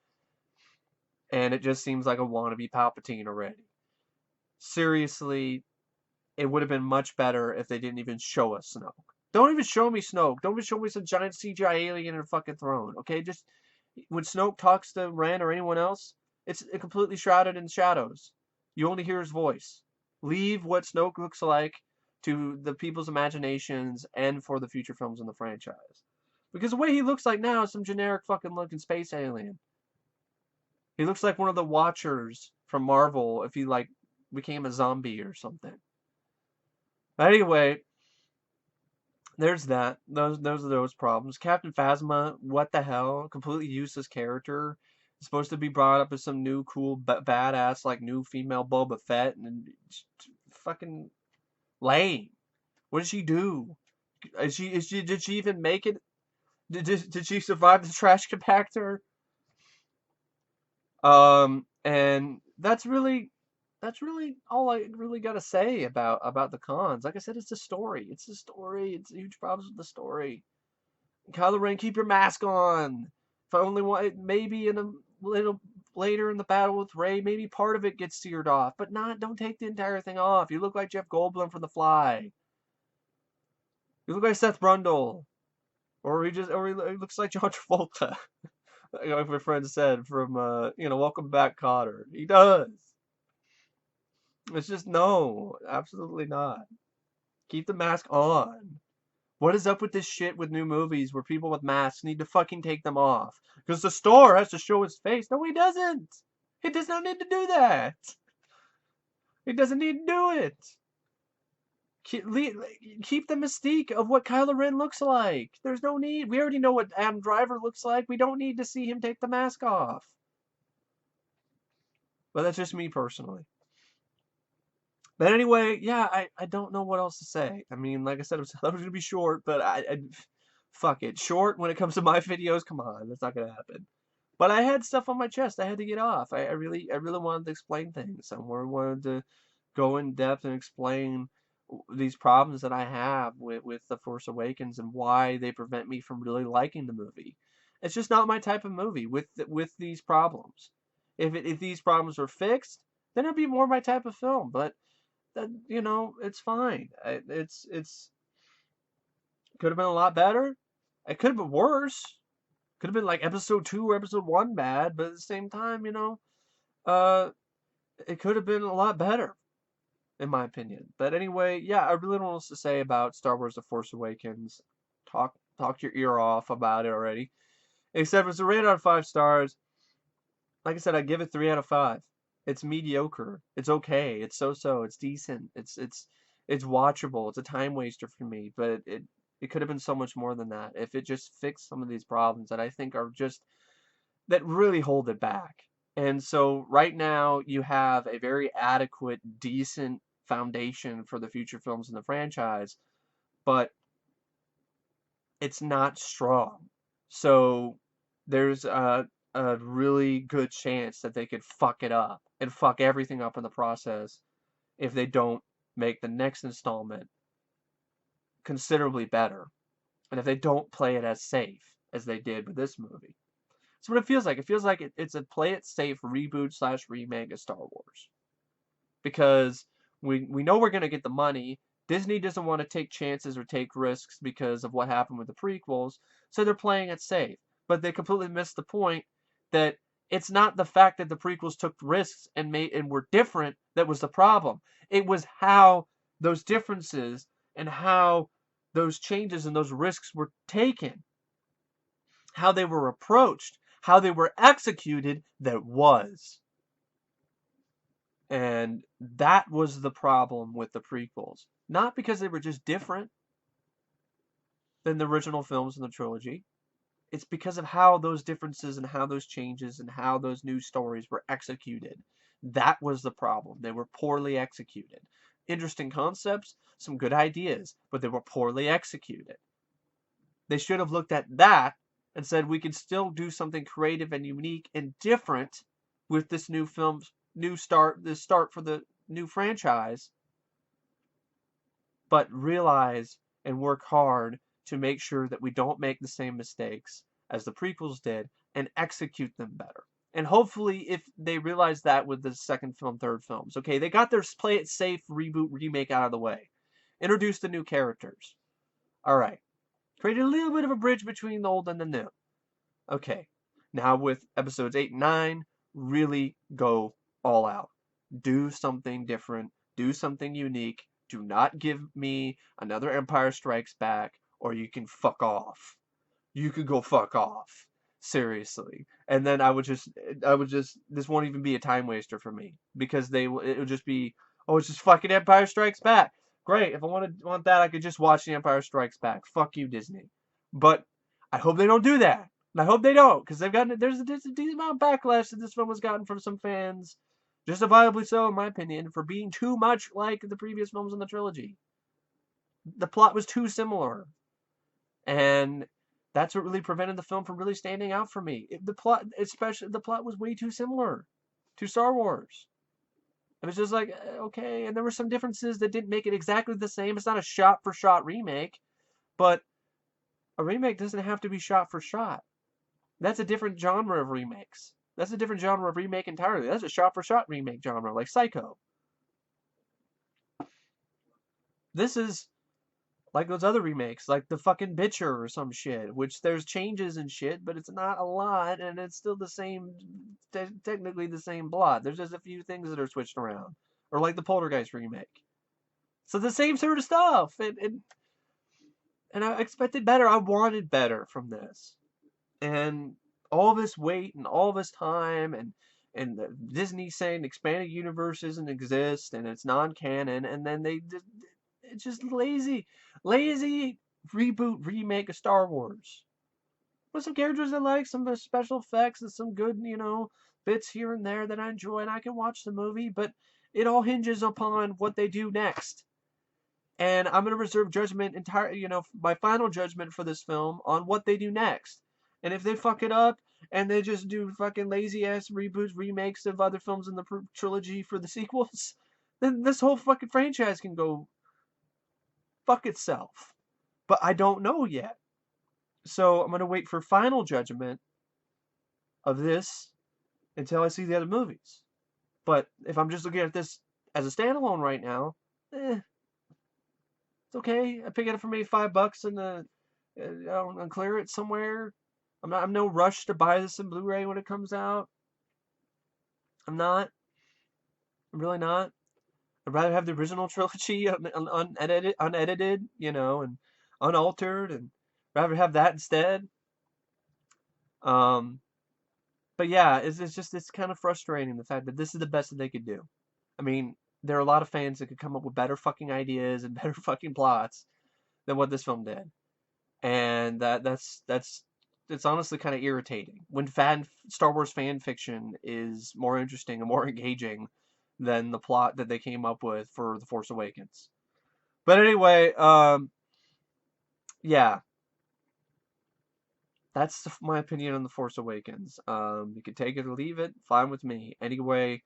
And it just seems like a wannabe Palpatine already. Seriously, it would have been much better if they didn't even show us Snoke. Don't even show me Snoke. Don't even show me some giant CGI alien in a fucking throne. Okay, just when Snoke talks to Ren or anyone else, it's completely shrouded in shadows. You only hear his voice. Leave what Snoke looks like to the people's imaginations and for the future films in the franchise. Because the way he looks like now is some generic fucking looking space alien. He looks like one of the Watchers from Marvel if he like became a zombie or something. Anyway, there's that. Those are those problems. Captain Phasma, what the hell? Completely useless character. Supposed to be brought up as some new cool badass like new female Boba Fett, and fucking lame. What did she do? Did she even make it? Did she survive the trash compactor? And that's really all I really gotta say about the cons. Like I said, it's the story. It's the story. It's huge problems with the story. Kylo Ren, keep your mask on. If I only want, maybe in a little later in the battle with Rey, maybe part of it gets seared off, but don't take the entire thing off. You look like Jeff Goldblum from The Fly. You look like Seth Brundle, or he looks like John Travolta. Like my friend said from Welcome Back, Kotter. He does. It's just no, absolutely not. Keep the mask on. What is up with this shit with new movies where people with masks need to fucking take them off? Because the store has to show his face. No, he doesn't. It does not need to do that. It doesn't need to do it. Keep the mystique of what Kylo Ren looks like. There's no need. We already know what Adam Driver looks like. We don't need to see him take the mask off. But that's just me personally. But anyway, yeah, I don't know what else to say. I mean, like I said, I was going to be short, but fuck it. Short when it comes to my videos, come on, that's not going to happen. But I had stuff on my chest I had to get off. I really wanted to explain things. I wanted to go in depth and explain these problems that I have with The Force Awakens and why they prevent me from really liking the movie. It's just not my type of movie with these problems. If these problems were fixed, then it'd be more my type of film. But that, it's fine. It's could have been a lot better. It could have been worse. Could have been like episode 2 or episode 1 bad, but at the same time, it could have been a lot better, in my opinion. But anyway, yeah, I really don't know what else to say about Star Wars The Force Awakens. Talk your ear off about it already. Except it's a rated out of 5 stars. Like I said, I give it 3 out of 5. It's mediocre. It's okay. It's so-so. It's decent. It's watchable. It's a time waster for me, but it could have been so much more than that if it just fixed some of these problems that I think are just that really hold it back. And so right now you have a very adequate, decent foundation for the future films in the franchise, but it's not strong. So there's a really good chance that they could fuck it up and fuck everything up in the process if they don't make the next installment considerably better. And if they don't play it as safe as they did with this movie. That's what it feels like. It feels like it's a play it safe reboot / remake of Star Wars. Because we know we're going to get the money. Disney doesn't want to take chances or take risks because of what happened with the prequels. So they're playing it safe. But they completely missed the point that it's not the fact that the prequels took risks and were different that was the problem. It was how those differences and how those changes and those risks were taken, how they were approached, how they were executed that was. And that was the problem with the prequels. Not because they were just different than the original films in the trilogy. It's because of how those differences and how those changes and how those new stories were executed. That was the problem. They were poorly executed. Interesting concepts, some good ideas, but they were poorly executed. They should have looked at that and said we can still do something creative and unique and different with this new film's this start for the new franchise, but realize and work hard to make sure that we don't make the same mistakes as the prequels did and execute them better. And hopefully, if they realize that with the second film, third films, okay, they got their play it safe reboot remake out of the way, introduced the new characters, all right, created a little bit of a bridge between the old and the new. Okay, now with episodes 8 and 9, really go all out. Do something different. Do something unique. Do not give me another Empire Strikes Back, or you can fuck off. You could go fuck off. Seriously. And then I would just, this won't even be a time waster for me. Because it would just be, oh, it's just fucking Empire Strikes Back. Great, if I want that, I could just watch The Empire Strikes Back. Fuck you, Disney. But I hope they don't do that. And I hope they don't, because there's a decent amount of backlash that this film has gotten from some fans, justifiably so, in my opinion, for being too much like the previous films in the trilogy. The plot was too similar. And that's what really prevented the film from really standing out for me. The plot was way too similar to Star Wars. It was just like, okay, and there were some differences that didn't make it exactly the same. It's not a shot-for-shot remake, but a remake doesn't have to be shot-for-shot. That's a different genre of remakes. That's a different genre of remake entirely. That's a shot-for-shot remake genre, like Psycho. This is like those other remakes, like the fucking Bitcher or some shit, which there's changes and shit, but it's not a lot, and it's still the same, technically the same plot. There's just a few things that are switched around. Or like the Poltergeist remake. So the same sort of stuff. And I expected better. I wanted better from this. And all this wait and all this time and and Disney saying expanded universe doesn't exist and it's non-canon, and then it's just lazy reboot remake of Star Wars with some characters I like, some special effects, and some good bits here and there that I enjoy, and I can watch the movie, but it all hinges upon what they do next. And I'm going to reserve judgment my final judgment for this film on what they do next. And if they fuck it up and they just do fucking lazy ass reboots, remakes of other films in the trilogy for the sequels, then this whole fucking franchise can go fuck itself. But I don't know yet. So I'm going to wait for final judgment of this until I see the other movies. But if I'm just looking at this as a standalone right now, it's okay. I pick it up for maybe $5 and clear it somewhere. I'm no rush to buy this in Blu-ray when it comes out. I'm not. I'm really not. I'd rather have the original trilogy unedited, and unaltered, and rather have that instead. But yeah, it's kind of frustrating the fact that this is the best that they could do. I mean, there are a lot of fans that could come up with better fucking ideas and better fucking plots than what this film did. And it's honestly kind of irritating when Star Wars fan fiction is more interesting and more engaging than the plot that they came up with for The Force Awakens. But anyway, yeah, that's my opinion on The Force Awakens. You can take it or leave it, fine with me. Anyway,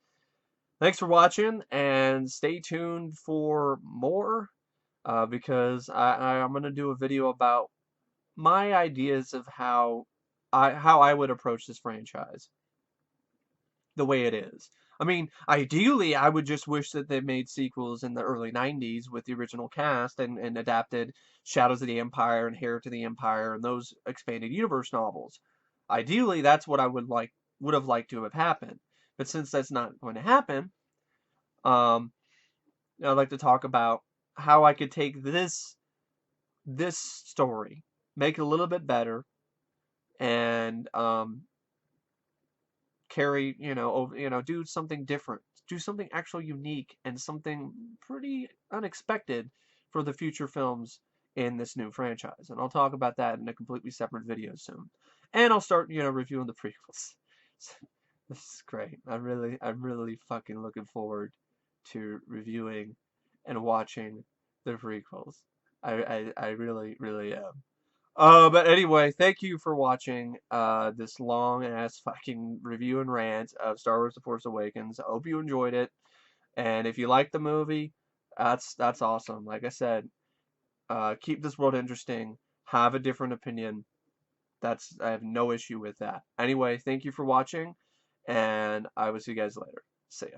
thanks for watching, and stay tuned for more, because I'm gonna do a video about my ideas of how I would approach this franchise the way it is. I mean, ideally, I would just wish that they made sequels in the early 90s with the original cast and adapted Shadows of the Empire and Heir to the Empire and those expanded universe novels. Ideally, that's what I would have liked to have happened. But since that's not going to happen, I'd like to talk about how I could take this story, make it a little bit better, and carry, do something different, do something actually unique and something pretty unexpected for the future films in this new franchise. And I'll talk about that in a completely separate video soon. And I'll start, reviewing the prequels. This is great. I'm really fucking looking forward to reviewing and watching the prequels. I really, really am. But anyway, thank you for watching this long ass fucking review and rant of Star Wars: The Force Awakens. I hope you enjoyed it, and if you like the movie, that's awesome. Like I said, keep this world interesting. Have a different opinion. I have no issue with that. Anyway, thank you for watching, and I will see you guys later. See ya.